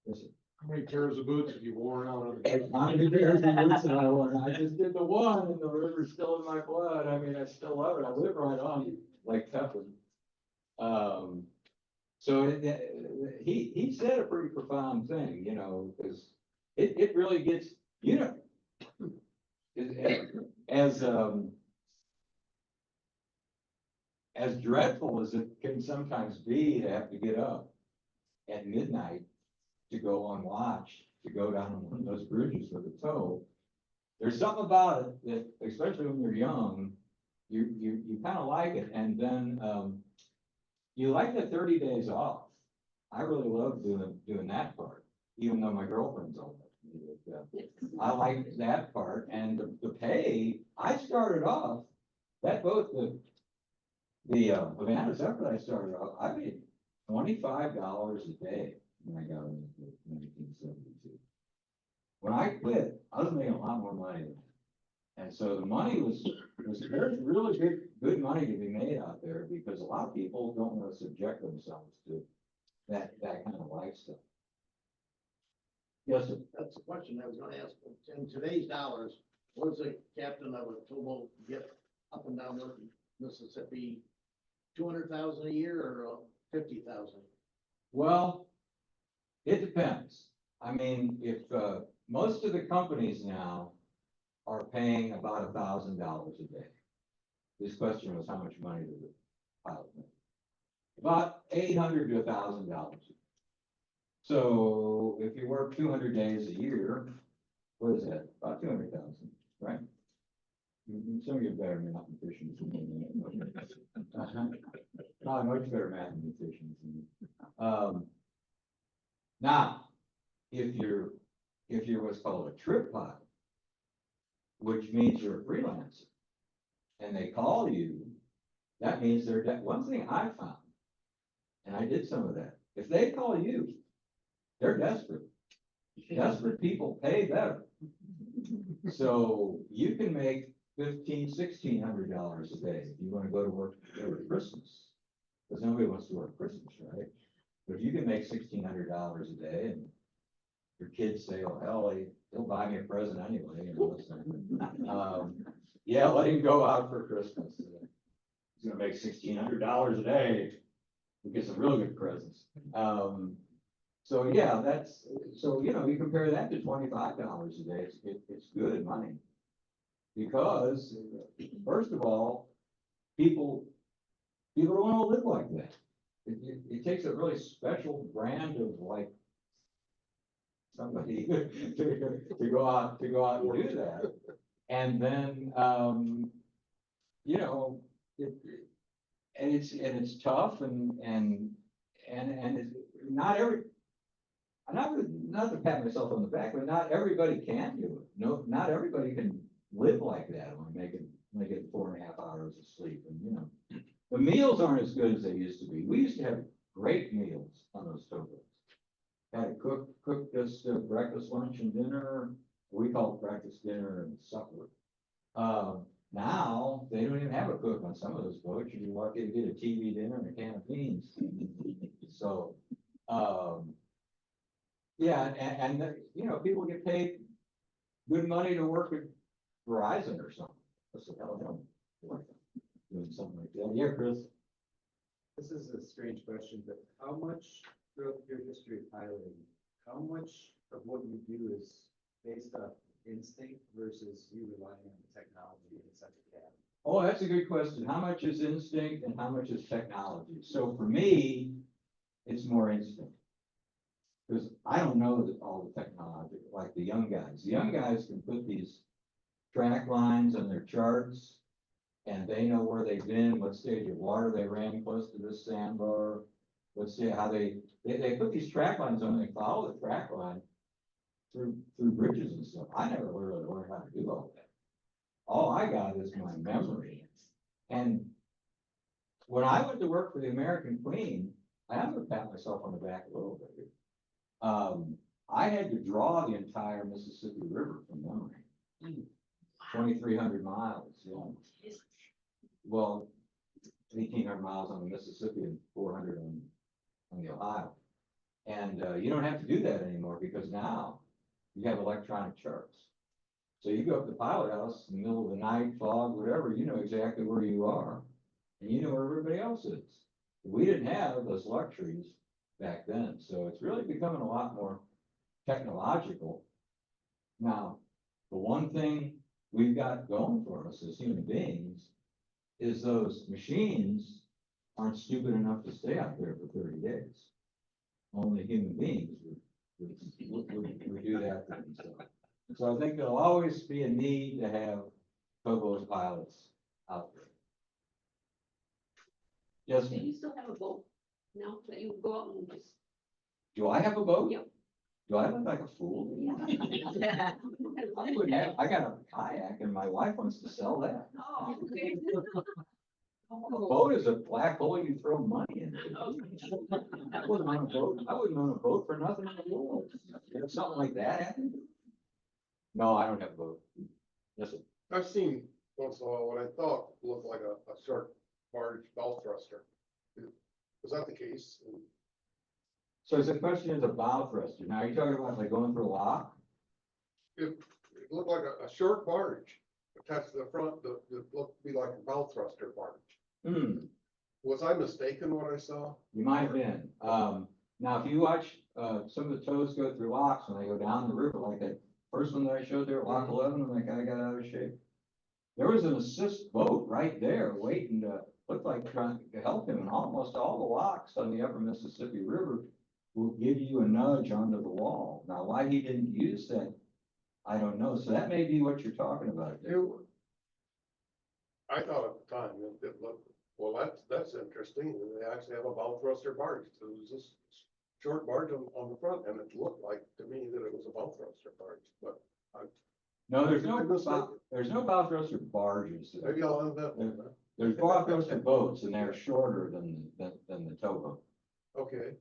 Listen, How many pairs of boots have you worn out on the? how many pairs of boots have I worn? I just did the one and the river's still in my blood. I mean, I still love it. I live right on Lake Pepin. So he said a pretty profound thing, you know, because it really gets, you know, as as dreadful as it can sometimes be to have to get up at midnight to go on watch, to go down one of those bridges with a tow. There's something about it that, especially when you're young, you kind of like it, and then you like the 30 days off. I really love doing that part, even though my girlfriend's old. I like that part, and the pay. I started off that boat, the Havana's, after I started off, I made $25 a day when I got in 1972. When I quit, I was making a lot more money than that. And so the money there's really good money to be made out there, because a lot of people don't want to subject themselves to that kind of lifestyle. Yes, sir. That's the question I was gonna ask. In today's dollars, what does a captain of a towboat get up and down the Mississippi? 200,000 a year or 50,000? Well, it depends. I mean, if most of the companies now are paying about $1,000 a day. This question was how much money did the pilot make? About $800 to $1,000. So if you work 200 days a year, what is that? About 200,000, right? Some of you are better mathematicians than me. Probably much better mathematicians than me. Now, if you're what's called a trip pilot, which means you're a freelancer, and they call you, that means they're one thing I found, and I did some of that. If they call you, they're desperate. Desperate people pay better. So you can make $1,500–1,600 a day if you want to go to work over Christmas, because nobody wants to work Christmas, right? But if you can make $1,600 a day, and your kids say, "Oh hell, he'll buy me a present anyway," you know, so, yeah, let him go out for Christmas. He's gonna make $1,600 a day. We'll get some real good presents. So yeah, so you know, you compare that to $25 a day, it's good money. Because, first of all, people don't want to live like that. It takes a really special brand of like somebody to go out and do that. And then, you know, it's tough, and it's not to pat myself on the back, but not everybody can do it. No, not everybody can live like that or making 4.5 hours of sleep. And you know, the meals aren't as good as they used to be. We used to have great meals on those towboats. Had to cook us breakfast, lunch, and dinner. We call it breakfast, dinner, and supper. Now they don't even have a cook on some of those boats. You'd be lucky to get a TV dinner and a can of beans. So, yeah, and you know, people get paid good money to work at Verizon or something. What's the hell doing something like that? Yeah, Chris. This is a strange question, but how much throughout your history of piloting, how much of what you do is based off instinct versus you relying on the technology inside the cabin? Oh, that's a good question. How much is instinct and how much is technology? So for me, it's more instinct. Because I don't know all the technology, like the young guys. The young guys can put these track lines on their charts, and they know where they've been, what stage of water they ran close to this sandbar, let's see how they put these track lines on, they follow the track line through bridges and stuff. I never really learned how to do all that. All I got is my memory. And when I went to work for the American Queen, I'm gonna pat myself on the back a little bit here. I had to draw the entire Mississippi River from memory. 2,300 miles, yeah. Well, 1,800 miles on the Mississippi and 400 on the Ohio. And you don't have to do that anymore because now you have electronic charts. So you go up to the pilot house in the middle of the night, fog, whatever, you know exactly where you are. And you know where everybody else is. We didn't have those luxuries back then. So it's really becoming a lot more technological. Now, the one thing we've got going for us as human beings is those machines aren't stupid enough to stay out there for 30 days. Only human beings would do that to themselves. So I think there'll always be a need to have towboat pilots out there. Yes, Do ma'am. you still have a boat now that you go out and just? Do I have a boat? Yep. Do I look like a fool? I wouldn't have, I got a kayak and my wife wants to sell that. Oh, okay. A boat is a black hole you throw money into. I wouldn't own a boat. I wouldn't own a boat for nothing in the world. If something like that happened. No, I don't have a boat. Listen, I've seen once in a while what I thought looked like a short barge bow thruster. Was that the case? so the question is a bow thruster. Now, are you talking about like going through a lock? It looked like a short barge attached to the front that looked to be like a bow thruster barge. Hmm, Was I mistaken what I saw? you might have been. Now, if you watch, some of the tows go through locks when they go down the river, like that first one that I showed there, lock 11, when that guy got out of shape. There was an assist boat right there waiting to, look like trying to help him, and almost all the locks on the upper Mississippi River will give you a nudge onto the wall. Now, why he didn't use that, I don't know. So that may be what you're talking about there. I thought at the time, it looked, well, that's interesting. They actually have a bow thruster barge. So it was this short barge on the front, and it looked like to me that it was a bow thruster barge, but No, there's I could be mistaken. there's no bow thruster barges. Maybe I'll have that one. huh? There's bow thruster boats, and they're shorter than the towboat. Okay.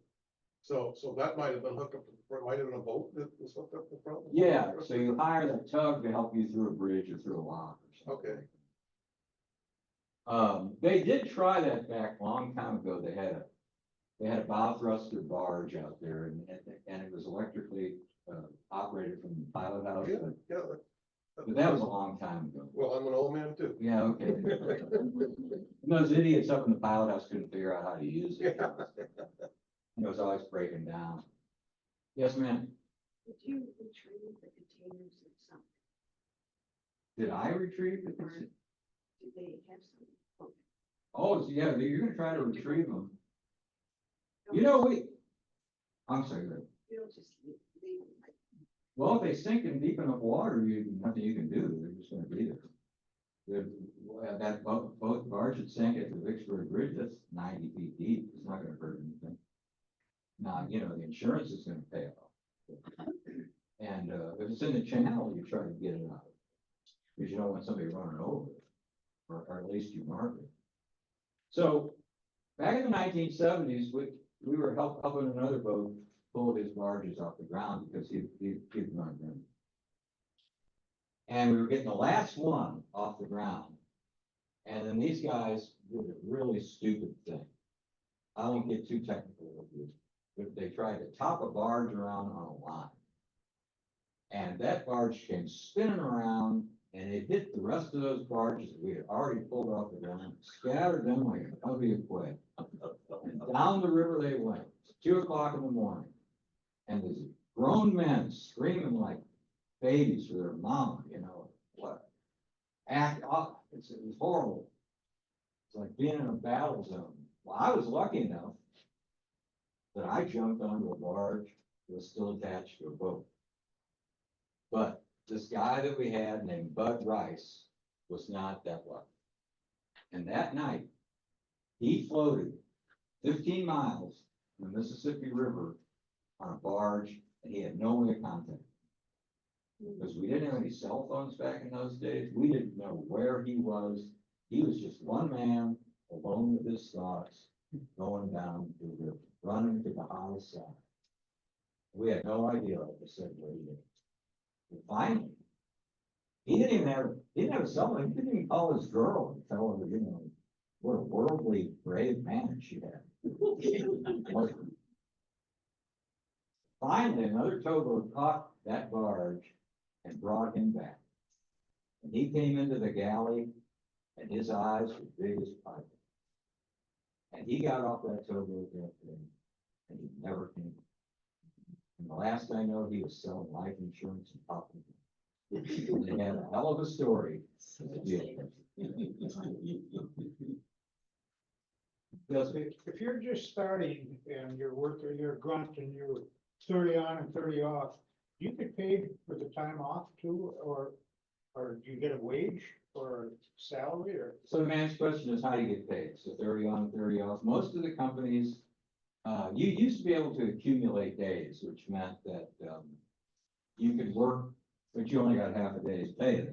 So that might have been hooked up, might have been a boat that was hooked up the front? Yeah, so you hire that tug to help you through a bridge or through a lock or something. Okay. They did try that back a long time ago. They had a bow thruster barge out there, and it was electrically operated from the pilot house, Yeah, yeah. but that was a long time ago. Well, I'm an old man too. Yeah, okay. And those idiots up in the pilot house couldn't figure out how to use it. It was always breaking down. Yes, ma'am. Did you retrieve the containers or something? Did I retrieve it? Do they have some? Oh, so yeah, you're gonna try to retrieve them. I'm sorry, Rick. You don't just leave them like. Well, if they sink in deep enough water, nothing you can do. They're just gonna be there. That boat barge that sank at the Vicksburg Bridge, that's 90 feet deep. It's not gonna hurt anything. Now, the insurance is gonna pay off. And, if it's in the channel, you try to get it out. Because you don't want somebody running over it, or at least you mark it. So, back in the 1970s, we were helping another boat pull his barges off the ground because he'd run them. And we were getting the last one off the ground. And then these guys did a really stupid thing. I won't get too technical with you, but they tried to top a barge around on a line. And that barge came spinning around, and it hit the rest of those barges that we had already pulled off the ground, scattered them like a covey of quail. And down the river they went, 2 o'clock in the morning. And these grown men screaming like babies for their mama, what? Act up. It was horrible. It's like being in a battle zone. Well, I was lucky enough that I jumped onto a barge that was still attached to a boat. But this guy that we had named Bud Rice was not that lucky. And that night, he floated 15 miles in the Mississippi River on a barge, and he had no way of contacting. Because we didn't have any cell phones back in those days, we didn't know where he was. He was just one man, alone with his thoughts, going down the river, running to the high side. We had no idea, like I said, where he was. And finally, he didn't have a cell phone, he didn't even call his girl and tell her, you know, what a worldly brave man she had. Finally, another towboat caught that barge and brought him back. And he came into the galley, and his eyes were big as pipes. And he got off that towboat that day, and he never came. And the last I know, he was selling life insurance and popping. They had a hell of a story. Yes, If you're just starting and you're working, you're a grunt and you're 30 on and 30 off, you get paid for the time off too, or do you get a wage or salary or? so the man's question is, how do you get paid? So 30 on, 30 off. Most of the companies, you used to be able to accumulate days, which meant that, you could work, but you only got half a day's pay.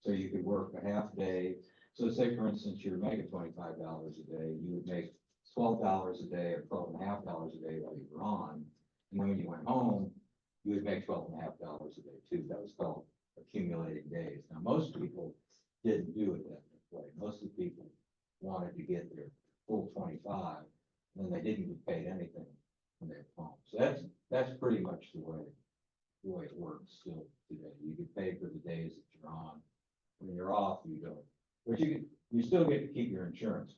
So you could work a half day. So say, for instance, you're making $25 a day, you would make $12 a day or $12.50 a day while you were on. And then when you went home, you would make $12.50 a day too. That was called accumulating days. Now, most people didn't do it that way. Most of the people wanted to get their full 25, and they didn't get paid anything when they were home. So that's pretty much the way it works still today. You get paid for the days that you're on. When you're off, you don't. But you still get to keep your insurance.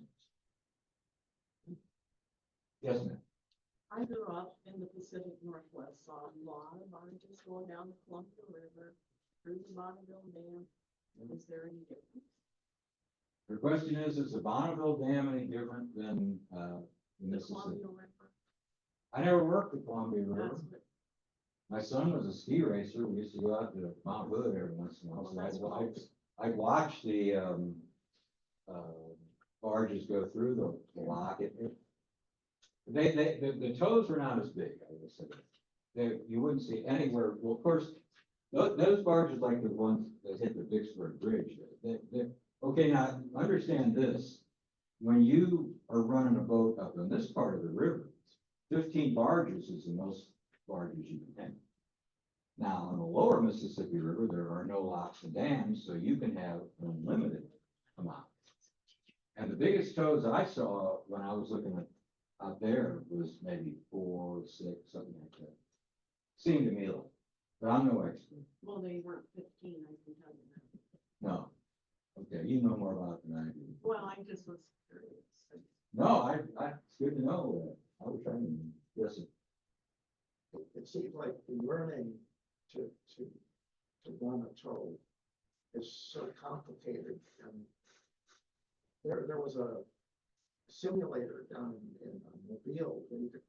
Yes, ma'am. I grew up in the Pacific Northwest, saw a lot of barges going down the Columbia River through the Bonneville Dam. Is there any difference? The question is the Bonneville Dam any different than, the The Mississippi? Columbia River? I never worked the Columbia River. That's what, My son was a ski racer. We used to go out to Mount Hood every once in a while. well, that's So close. I'd watch the, barges go through the lock. The tows were not as big, I would say. You wouldn't see anywhere, well, of course, those barges like the ones that hit the Vicksburg Bridge, okay, now, understand this. When you are running a boat up in this part of the river, 15 barges is the most barges you can have. Now, in the lower Mississippi River, there are no locks and dams, so you can have an unlimited amount. And the biggest tows I saw when I was looking at out there was maybe 4, 6, something like that. Seemed to me like, but I'm no expert. well, they weren't 15, I can tell you that. No. Okay, you know more about it than I do. Well, I just was curious. No, it's good to know that. I was trying to, yes, sir. It seems like the learning to run a tow is so complicated, and there was a simulator down in Mobile where you could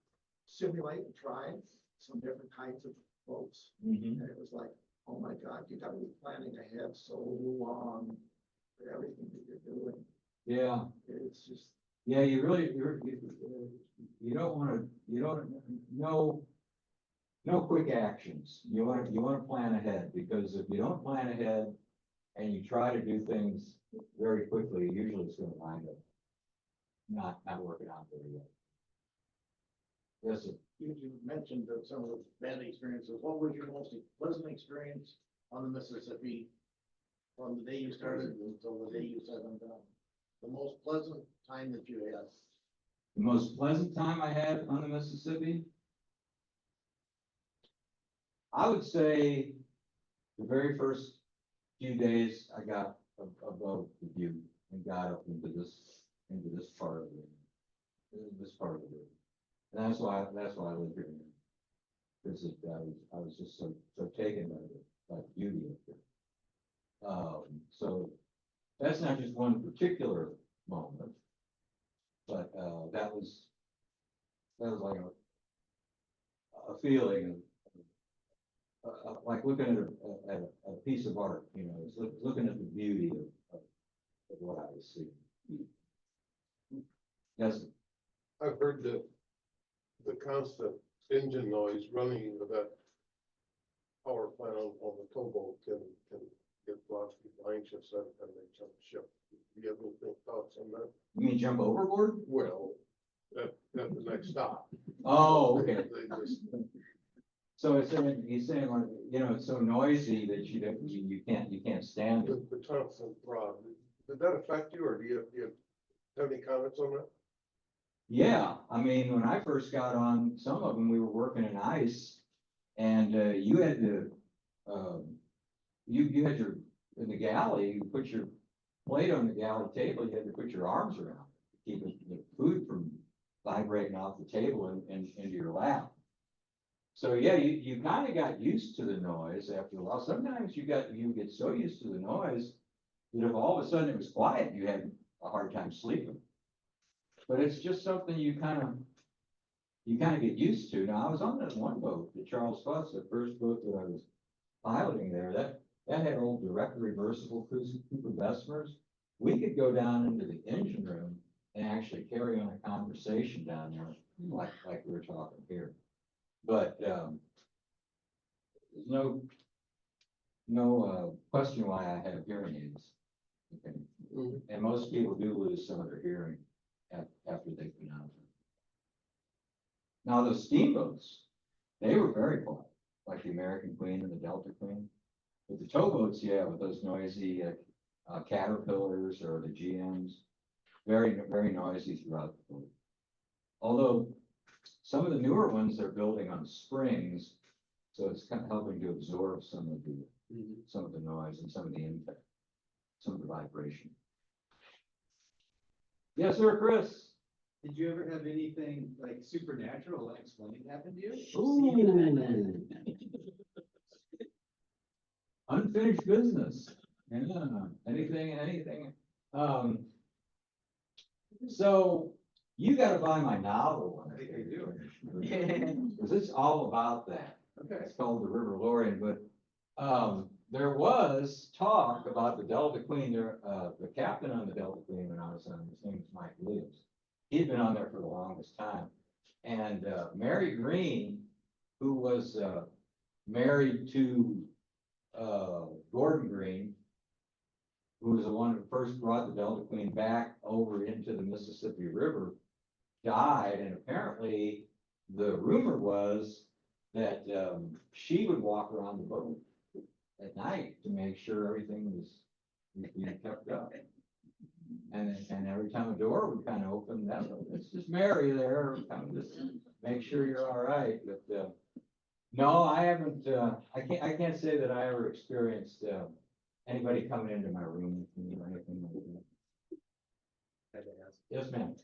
simulate and try some different kinds of boats, and it was like, oh my God, you gotta be planning ahead so long for everything that you're doing. Yeah, It's just, yeah, you don't want to, no quick actions. You want to plan ahead, because if you don't plan ahead and you try to do things very quickly, usually it's going to wind up not working out very well. Yes, sir. you mentioned that some of the bad experiences. What was your most pleasant experience on the Mississippi from the day you started until the day you said I'm done? The most pleasant time that you had? The most pleasant time I had on the Mississippi, I would say the very first few days I got above the view and got up into this part of the river. And that's why I live here. Because I was just so taken by the beauty of it. So that's not just one particular moment, but that was like a feeling of like looking at a piece of art, it's looking at the beauty of what I was seeing. Yes, I've heard that the constant engine noise running with that power plant on the towboat can get lots of people anxious and they jump ship. Do you have any thoughts on that? You mean jump overboard? Well, at the next stop. Oh, okay. They just, So he's saying, like, you know, it's so noisy that you can't stand it. the constant throb. Did that affect you or do you have any comments on that? Yeah, I mean, when I first got on, some of them, we were working in ice and, you had to, you had your, in the galley, you put your plate on the galley table, you had to put your arms around it, to keep the food from vibrating off the table and into your lap. So yeah, you kind of got used to the noise after a while. Sometimes you get so used to the noise that if all of a sudden it was quiet, you had a hard time sleeping. But it's just something you kind of get used to. Now, I was on that one boat, the Charles Fuss, the first boat that I was piloting there, that had old direct reversible Cooper Bessemers. We could go down into the engine room and actually carry on a conversation down there, like we're talking here. But, there's no question why I have hearing aids. Okay. And most people do lose some of their hearing after they've been out. Now, those steamboats, they were very quiet, like the American Queen and the Delta Queen. But the towboats, yeah, with those noisy Caterpillars or the GMs, very, very noisy throughout the boat. Although some of the newer ones they're building on springs, so it's kind of helping to absorb some of the noise and some of the impact, some of the vibration. Yes, sir, Chris. Did you ever have anything like supernatural, unexplained happen to you? Ooh. Unfinished business. Yeah, anything. So you gotta buy my novel when I think I do. because it's all about that. Okay. It's called The River Lorien, but, there was talk about the Delta Queen there, the captain on the Delta Queen when I was on, his name was Mike Williams. He'd been on there for the longest time. And, Mary Green, who was, married to, Gordon Green, who was the one who first brought the Delta Queen back over into the Mississippi River, died, and apparently the rumor was that, she would walk around the boat at night to make sure everything was being kept up. And every time a door would kind of open, it's just Mary there, kind of just make sure you're all right. But, no, I haven't, I can't say that I ever experienced, anybody coming into my room with me or anything like that. Had to ask. Yes, ma'am.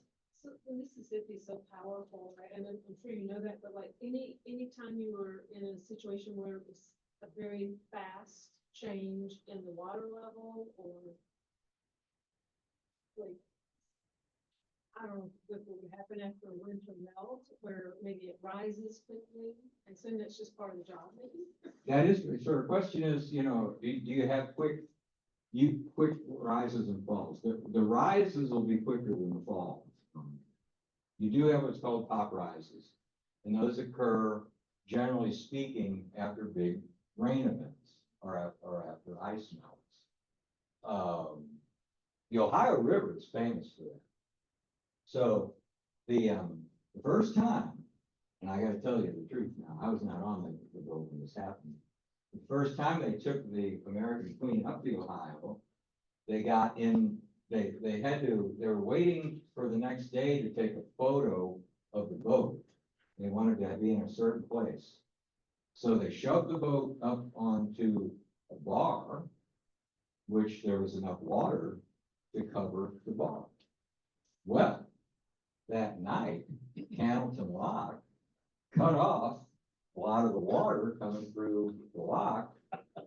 So the Mississippi is so powerful, right? And I'm sure you know that, but like anytime you were in a situation where it was a very fast change in the water level or like, I don't know what would happen after a winter melt, where maybe it rises quickly, and so that's just part of the job, maybe? That is, so the question is, you know, do you have quick rises and falls? The rises will be quicker than the falls. You do have what's called pop rises, and those occur, generally speaking, after big rain events or after ice melts. The Ohio River is famous for that. So the first time, and I gotta tell you the truth now, I was not on the boat when this happened. The first time they took the American Queen up the Ohio, they got in, they were waiting for the next day to take a photo of the boat. They wanted to be in a certain place. So they shoved the boat up onto a bar, which there was enough water to cover the bar. Well, that night, Cannleton Lock cut off a lot of the water coming through the lock.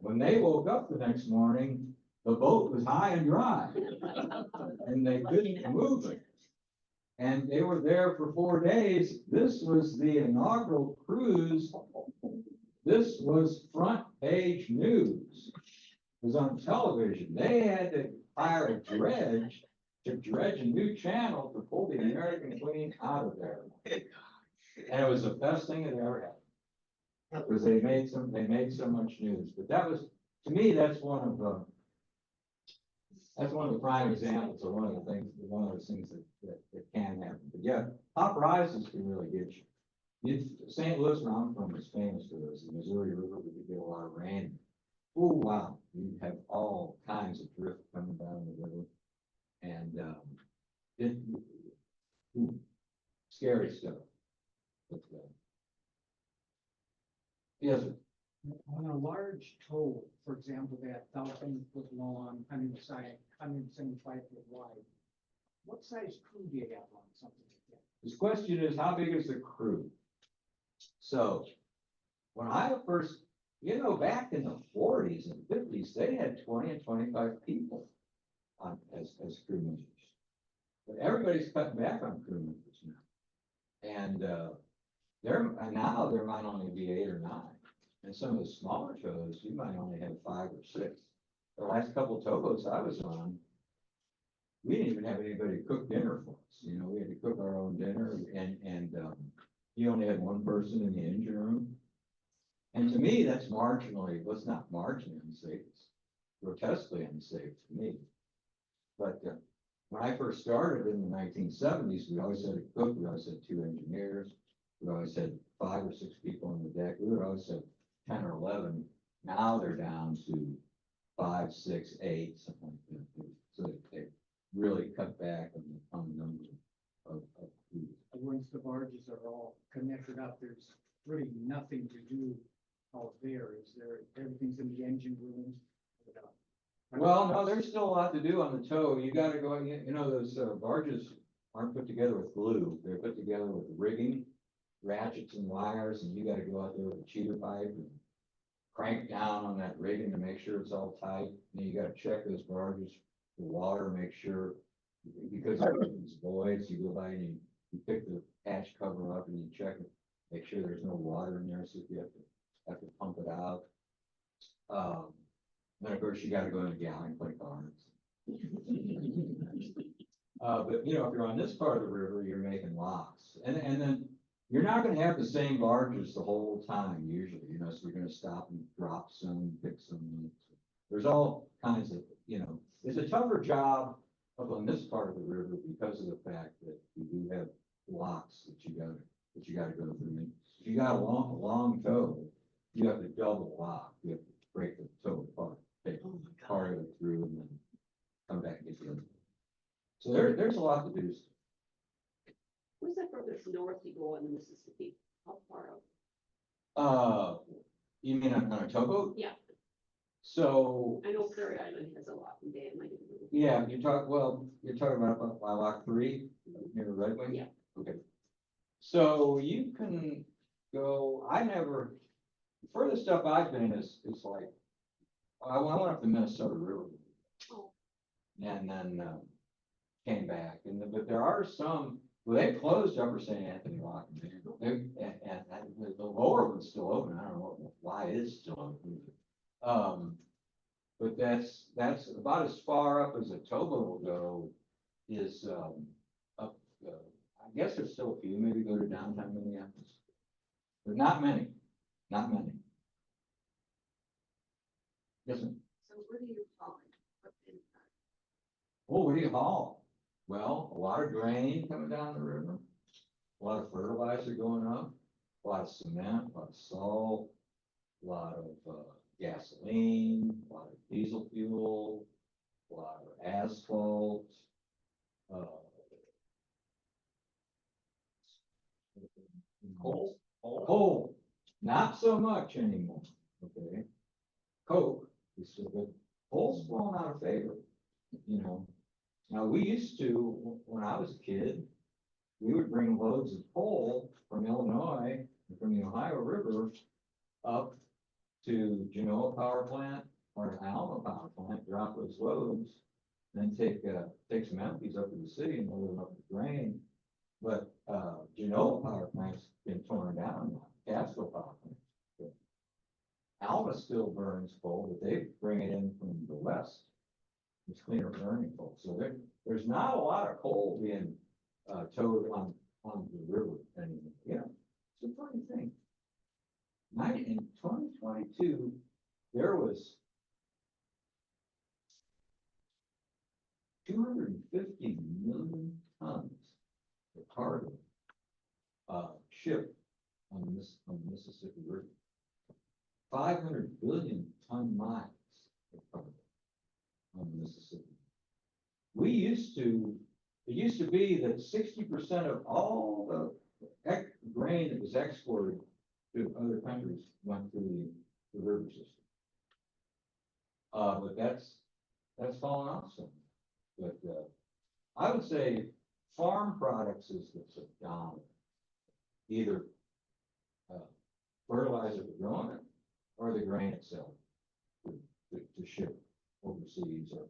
When they woke up the next morning, the boat was high and dry, and they couldn't move it. And they were there for 4 days. This was the inaugural cruise. This was front page news. It was on television. They had to hire a dredge to dredge a new channel to pull the American Queen out of there. And it was the best thing that ever happened. Because they made so much news, but that was, to me, that's one of the prime examples of one of those things that can happen. But yeah, hot rises can really get you. St. Louis, where I'm from, is famous for this. The Missouri River, we could get a lot of rain. Oh, wow, you have all kinds of drift coming down the river. And, it, scary stuff. But, yes, sir. On a large tow, for example, that 1,000 foot long, 175 foot wide, what size crew do you have on something like that? This question is, how big is the crew? So, when I first, back in the 40s and 50s, they had 20 and 25 people on, as crew members. But everybody's cutting back on crew members now. And, now there might only be 8 or 9. And some of the smaller tows, you might only have 5 or 6. The last couple of towboats I was on, we didn't even have anybody cook dinner for us. We had to cook our own dinner, and you only had one person in the engine room. And to me, that's marginally, well, it's not marginally unsafe, it's grotesquely unsafe to me. But when I first started in the 1970s, we always had a cook, we always had 2 engineers, we always had 5 or 6 people on the deck, we would always have 10 or 11. Now they're down to 5, 6, 8, something like that. So they really cut back on the number of crews. Once the barges are all connected up, there's really nothing to do out there. Is there, everything's in the engine rooms? Well, no, there's still a lot to do on the tow. You gotta go, those barges aren't put together with glue. They're put together with rigging, ratchets and wires, and you gotta go out there with a cheater pipe and crank down on that rigging to make sure it's all tight. And you gotta check those barges for water, make sure, because it's voids, you go by and you pick the hatch cover up and you check it, make sure there's no water in there, so you have to pump it out. Then of course you gotta go in the galley and play cards. But if you're on this part of the river, you're making locks, and then you're not gonna have the same barges the whole time usually, so you're gonna stop and drop some, pick some. There's all kinds of, it's a tougher job up on this part of the river because of the fact that you do have locks that you gotta go through. If you got a long tow, you have to double lock, you have to break the tow apart, take part of it through and then come back and get the other. So there's a lot to do. Where's the furthest north you go in the Mississippi? How far out? You mean on a towboat? Yeah. So, I know Prairie Island has a lot in Dam. yeah, you're talking about Lock 3 near Red Wing? Yeah. Okay. So you can go, the furthest stuff I've been is like, I went up the Minnesota River. Oh. And then, came back, but there are some, well, they closed Upper St. Anthony Lock, and the lower one's still open, I don't know why it is still open. But that's about as far up as a towboat will go, is, up, I guess there's still a few, maybe go to downtown Minneapolis, but not many. Yes, ma'am. So what do you call it? Oh, what do you haul? Well, a lot of grain coming down the river, a lot of fertilizer going up, a lot of cement, a lot of salt, a lot of gasoline, a lot of diesel fuel, a lot of asphalt. Coal, not so much anymore, okay? Coke is still good. Coal's fallen out of favor, Now, we used to, when I was a kid, we would bring loads of coal from Illinois, and from the Ohio River, up to Genoa Power Plant or Alma Power Plant, drop those loads, then take some empties up to the city and load them up with grain. But Genoa Power Plant's been torn down now, Casco Power Plant. Alma still burns coal, but they bring it in from the west. It's cleaner burning coal. So there's not a lot of coal being towed on the river anymore. in 2022, there was 250 million tons of cargo shipped on the Mississippi River. 500 billion ton miles of cargo on the Mississippi. It used to be that 60% of all the grain that was exported to other countries went through the river system. But that's fallen off some. But I would say farm products is the predominant. Either fertilizer for growing it or the grain itself to ship overseas or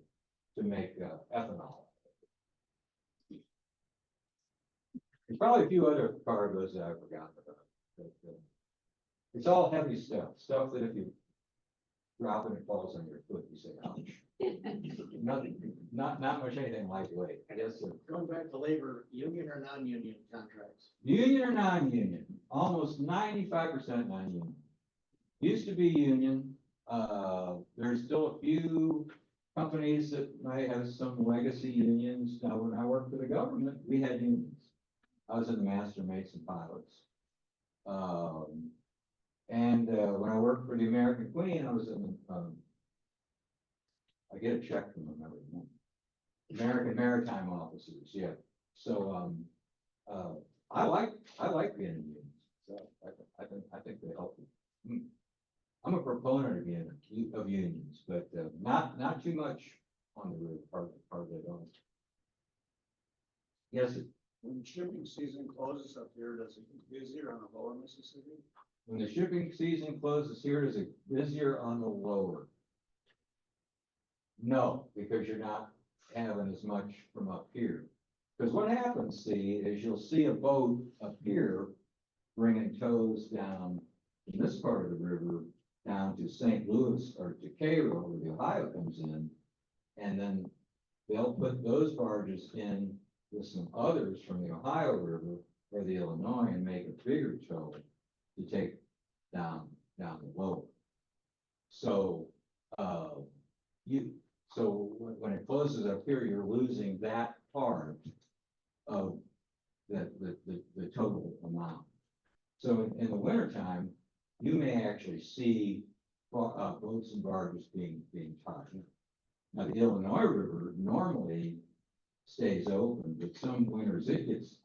to make ethanol. There's probably a few other cargoes that I've forgotten about, but it's all heavy stuff that if you drop and it falls on your foot, you say, ouch. Nothing, not much anything lightweight. Yes, sir. Going back to labor, union or non-union contracts? Union or non-union? Almost 95% non-union. Used to be union. There's still a few companies that might have some legacy unions. Now, when I worked for the government, we had unions. I was in the master mates and pilots. When I worked for the American Queen, I was in I get a check from them every month. American Maritime Officers, yeah. So I like being in unions. So I think they help me. I'm a proponent of unions, but not too much on the road part of it. Yes, When shipping season closes up here, does it get busier on the lower Mississippi? when the shipping season closes here, is it busier on the lower? No, because you're not having as much from up here. Because what happens, see, is you'll see a boat up here bringing tows down in this part of the river down to St. Louis or to Cairo, where the Ohio comes in, and then they'll put those barges in with some others from the Ohio River or the Illinois and make a bigger tow to take down the lower. So when it closes up here, you're losing that part of the total amount. So in the wintertime, you may actually see boats and barges being tied. Now, the Illinois River normally stays open, but some winters it gets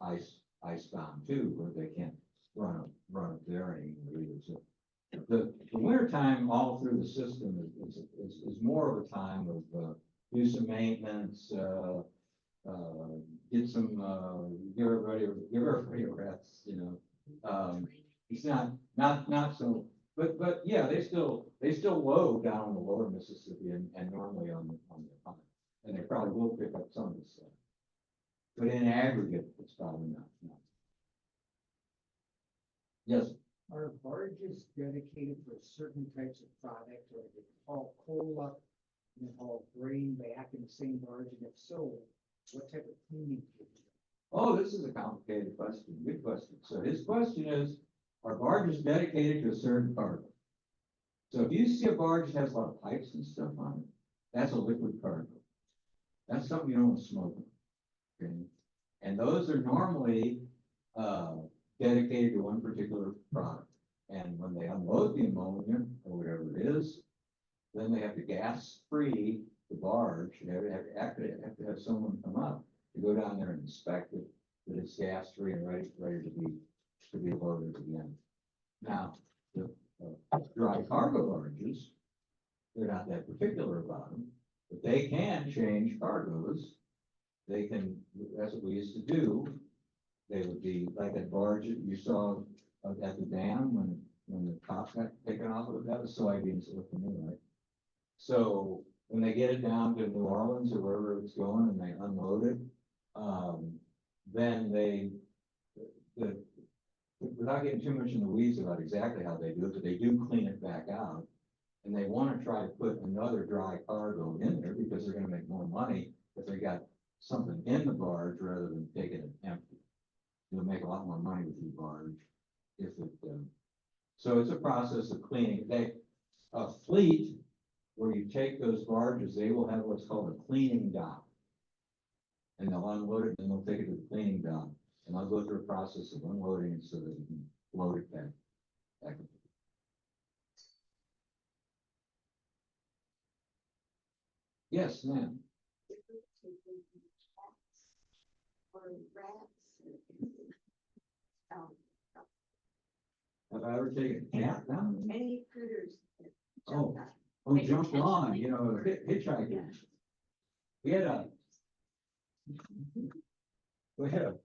icebound too, where they can't run up there anymore either. So the wintertime all through the system is more of a time of do some maintenance, get some give everybody a rest, you know. It's not so, but yeah, they still load down on the lower Mississippi and normally on the and they probably will pick up some of this stuff. But in aggregate, it's probably not. Yes. Are barges dedicated for certain types of product, or they haul coal up and haul grain back in the same barge? And if so, what type of cleaning do you do? Oh, this is a complicated question. Good question. So his question is, are barges dedicated to a certain cargo? So if you see a barge that has a lot of pipes and stuff on it, that's a liquid cargo. That's something you don't want to smoke. Okay? And those are normally dedicated to one particular product. And when they unload the ammonia or whatever it is, then they have to gas free the barge. They have to have someone come up to go down there and inspect it, that it's gas free and ready to be loaded again. Now, the dry cargo barges, they're not that particular about them, but they can change cargoes. They can, that's what we used to do. They would be like that barge that you saw at the dam when the top got taken off of it. That was soybeans that looked new, right? So when they get it down to New Orleans or wherever it's going and they unload it, then without getting too much in the weeds about exactly how they do it, but they do clean it back out. And they want to try to put another dry cargo in there because they're going to make more money if they got something in the barge rather than taking it empty. You'll make a lot more money with your barge if it So it's a process of cleaning. A fleet, where you take those barges, they will have what's called a cleaning dock. And they'll unload it, and they'll take it to the cleaning dock, and they'll go through a process of unloading it so that you can load it back. Yes, ma'am. Or rats. Um, Have I ever taken a cat down? Any critters. that Oh. jump out. Oh, jumped on, you know, hitchhiking. We had a. We had a.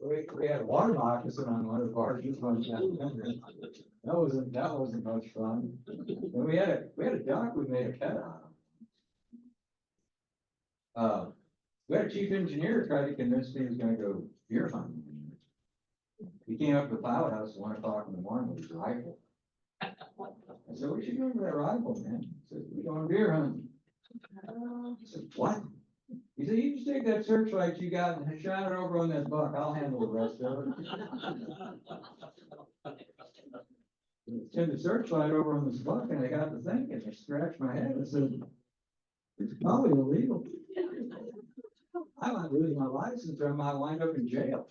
We had a water moccasin on one of the barges one time. That wasn't much fun. And we had a duck we made a pet out of. We had a chief engineer try to convince me he was gonna go deer hunting. He came up to the pilot house at 1 o'clock in the morning with his rifle. I said, "What you doing with that rifle, man?" He said, "We going deer hunting." I said, "What?" He said, "You just take that searchlight you got and shine it over on that buck. I'll handle the rest of it." Turned the searchlight over on this buck and I got to thinking, I scratched my head and said, "It's probably illegal. I might lose my license or I might wind up in jail.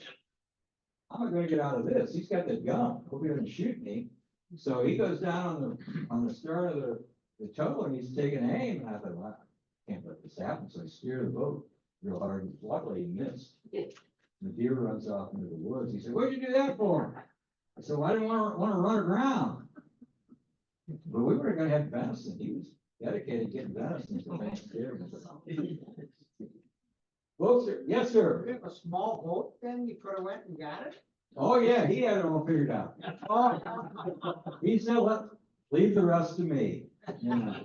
I'm not gonna get out of this. He's got that gun. Hope he doesn't shoot me." So he goes down on the stern of the tow and he's taking aim. And I thought, "Wow, I can't let this happen." So I steered the boat real hard. And luckily he missed. The deer runs off into the woods. He said, "What'd you do that for?" I said, "Well, I didn't want to run aground." But we were gonna have venison. He was dedicated to getting venison for Thanksgiving. Well, sir, yes, sir. You have a small boat, then you could have went and got it? Oh, yeah, he had it all figured out. He said, leave the rest to me. Yeah.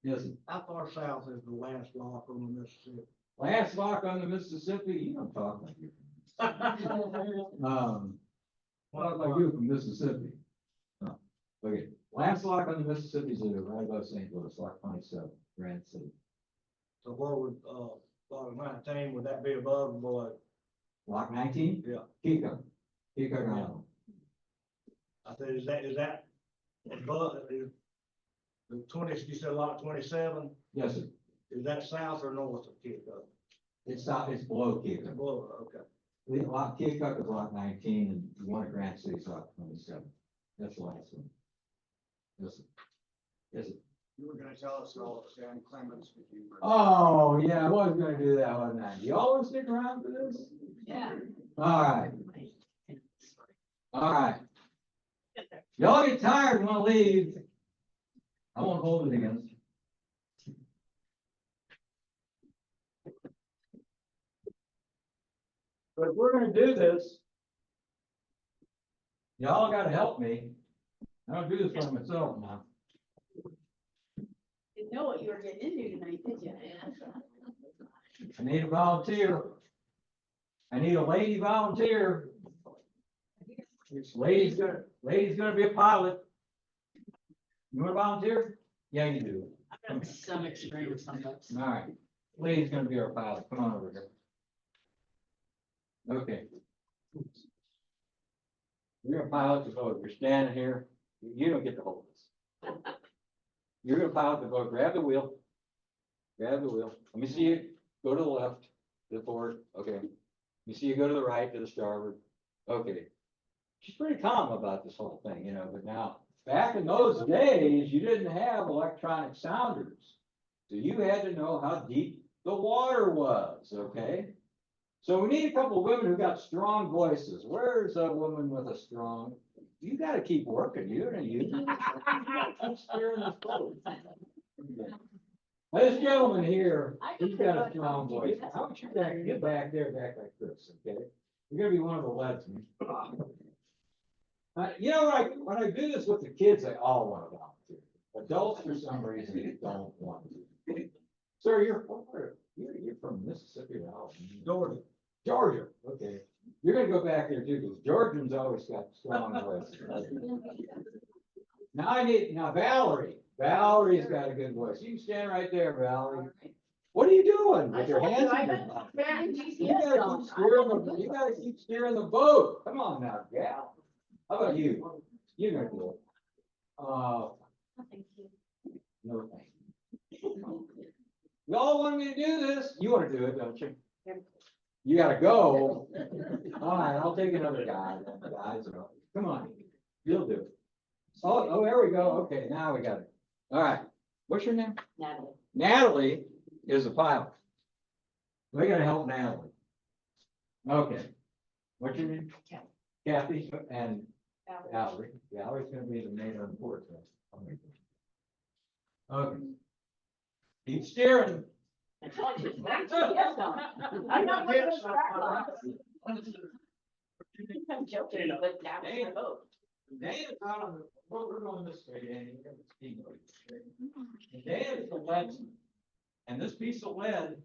Yes, sir. How far south is the last lock on the Mississippi? Last lock on the Mississippi, you don't talk like you. Talk like you from Mississippi. No. Okay, last lock on the Mississippi is right above St. Louis, lock 27, Grand City. So where would, lock 19, would that be above or below? Lock 19? Yeah. Keokuk. Keokuk Island. I said, is that above, the 20, you said lock 27, Yes, sir. is that south or north of Keokuk? It's below Keokuk. Below, okay. Lock Keokuk is lock 19 and the one at Grand City is lock 27. That's the last one. Yes, sir. Yes, sir. You were gonna tell us all the San Clements. Oh, yeah, I was gonna do that, wasn't I? Y'all wanna stick around for this? Yeah. All right. All right. Y'all get tired and wanna leave. I won't hold it against you. But if we're gonna do this, y'all gotta help me. I don't do this by myself now. Didn't know what you were getting into tonight, did you? I need a volunteer. I need a lady volunteer. Lady's gonna be a pilot. You wanna volunteer? Yeah, you do. I've got some experience on that. All right. Lady's gonna be our pilot. Come on over here. Okay. You're gonna pilot the boat. You're standing here. You don't get to hold this. You're gonna pilot the boat. Grab the wheel. Grab the wheel. Let me see you go to the left, to the forward. Okay. Let me see you go to the right, to the starboard. Okay. She's pretty calm about this whole thing, you know, but now, back in those days, you didn't have electronic sounders. So you had to know how deep the water was, okay? So we need a couple of women who got strong voices. Where's a woman with a strong? You gotta keep working, you gotta keep steering this boat. This gentleman here, he's got a strong voice. I want you to get back there, back like this, okay? You're gonna be one of the leadsmen. You know, when I do this with the kids, they all want to volunteer. Adults, for some reason, they don't want to. Sir, you're from Mississippi, or Georgia. Georgia, okay. You're gonna go back there too, because Georgians always got strong voices. Now Valerie. Valerie's got a good voice. You can stand right there, Valerie. What are you doing with your hands in your mouth? You gotta keep steering the boat. Come on now, gal. How about you? You're gonna do it. Thank you. No thanks. Y'all want me to do this? You wanna do it, don't you? You gotta go. All right, I'll take another guy. Guys, come on, you'll do it. Oh, there we go. Okay, now we got it. All right. What's your name? Natalie. Natalie is a pilot. We gotta help Natalie. Okay. What's your name? Kathy. Kathy and Valerie. Valerie's gonna be the maid on board. Okay. Keep steering. I told you. I know what Yes. those are. I'm joking, but that was my vote. Dana's out on the, well, we're going this way, Dana. You got the steamboat. And Dana's the leadsman. And this piece of lead,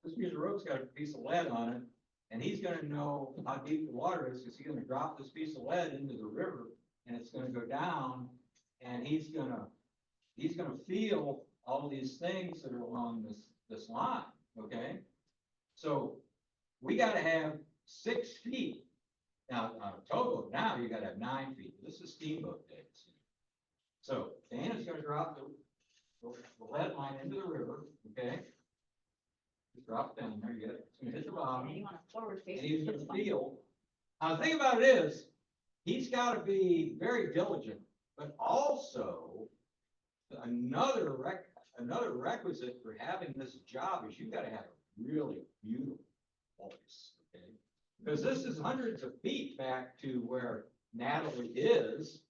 this piece of rope's got a piece of lead on it. And he's gonna know how deep the water is, because he's gonna drop this piece of lead into the river, and it's gonna go down, and he's gonna feel all these things that are along this line, okay? So we gotta have 6 feet. Now, on a towboat, now you gotta have 9 feet. This is steamboat days. So Dana's gonna drop the lead line into the river, okay? Just drop it down there, you get it. It's gonna hit the bottom. And you want a forward And facing. he's gonna feel. Now, the thing about it is, he's gotta be very diligent, but also another requisite for having this job is you gotta have a really beautiful voice, okay? Because this is hundreds of feet back to where Natalie is.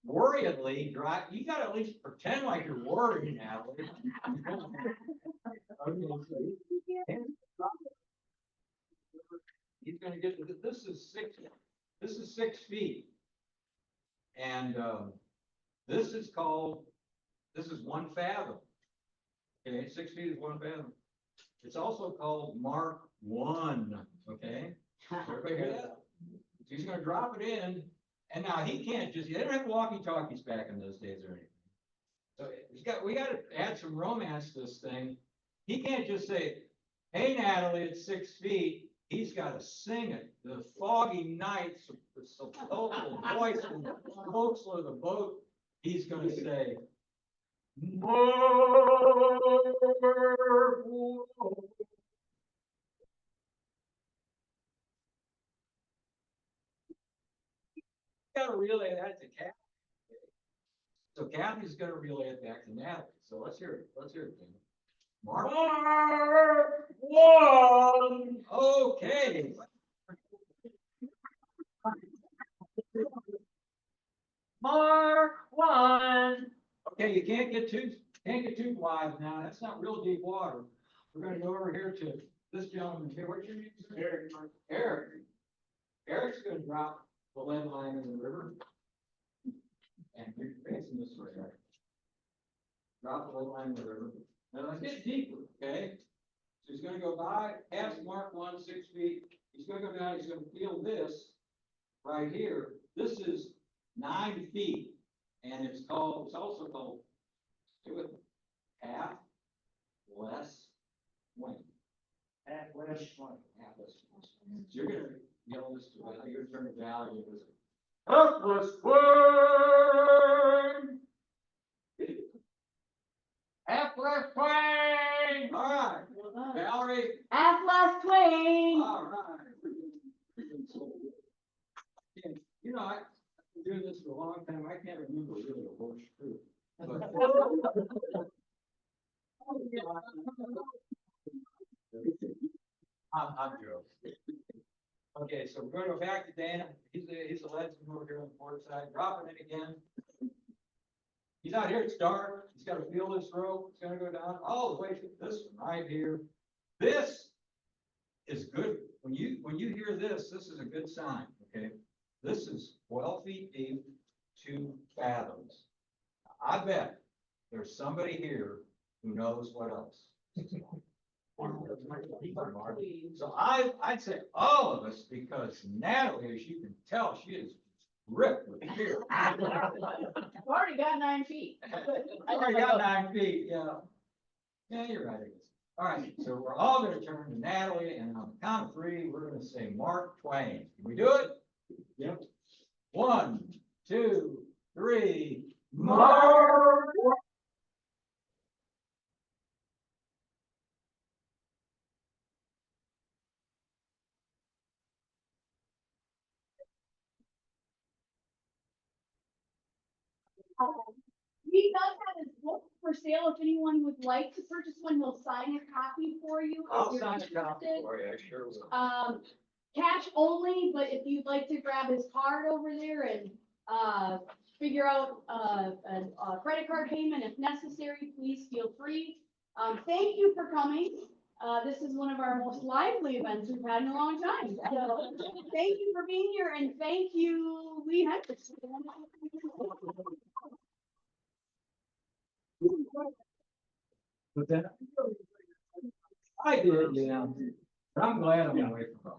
Worriedly dry, you gotta at least pretend like you're worried, Natalie. He's gonna get, this is 6 feet. And, this is 1 fathom. Okay, 6 feet is 1 fathom. It's also called Mark 1, okay? Everybody hear that? So he's gonna drop it in, and now he can't just, they don't have walkie-talkies back in those days or anything. So we gotta add some romance to this thing. He can't just say, hey Natalie, it's 6 feet. He's gotta sing it. The foggy nights, the sepulchral voice from the forecastle of the boat, he's gonna say, gotta relay that to Kathy. So Kathy's gonna relay it back to Natalie. So let's hear it. Jim. Mark 1. Okay. Mark 1. Okay, you can't get too wide now. That's not real deep water. We're gonna go over here to this gentleman here. What's your name, sir? Eric. Eric's gonna drop the lead line in the river. And you're facing this way, Eric. Drop the lead line in the river. Now let's get deeper, okay? So he's gonna go by, past Mark 1, 6 feet. He's gonna go down, he's gonna feel this right here. This is 9 feet. And it's also called, do it, half less swing. Half less swing. So you're gonna yell this to you're gonna turn it down and you're half less swing. Half less swing. All right. Valerie. Half left wing. All right. You know, I've been doing this for a long time. I can't remember really a horse truth. I'm joking. Okay, so we're going to go back to Dan. He's a leadsman over here on the port side. Dropping it again. He's out here. It's dark. He's got to feel this rope. It's going to go down all the way to this one right here. This is good. When you hear this, this is a good sign. Okay, this is 12 feet deep, 2 fathoms. I bet there's somebody here who knows what else. So I'd say all of us, because Natalie, as you can tell, she is ripped with fear. I've already got 9 feet. I already got 9 feet, yeah. Yeah, you're right. All right, so we're all gonna turn to Natalie, and on the count of 3, we're gonna say Mark Twain. Can we do it? 1, 2, 3, march! He does have his book for sale. If anyone would like to purchase one, he'll sign a copy for you. if you're interested. for you, I sure will. Cash only, but if you'd like to grab his card over there and, figure out, a credit card payment if necessary, please feel free. Thank you for coming. This is one of our most lively events we've had in a long time. So, thank you for being here and thank you, Lee Hendrix. What's that? I did, yeah. I'm glad I'm away from home.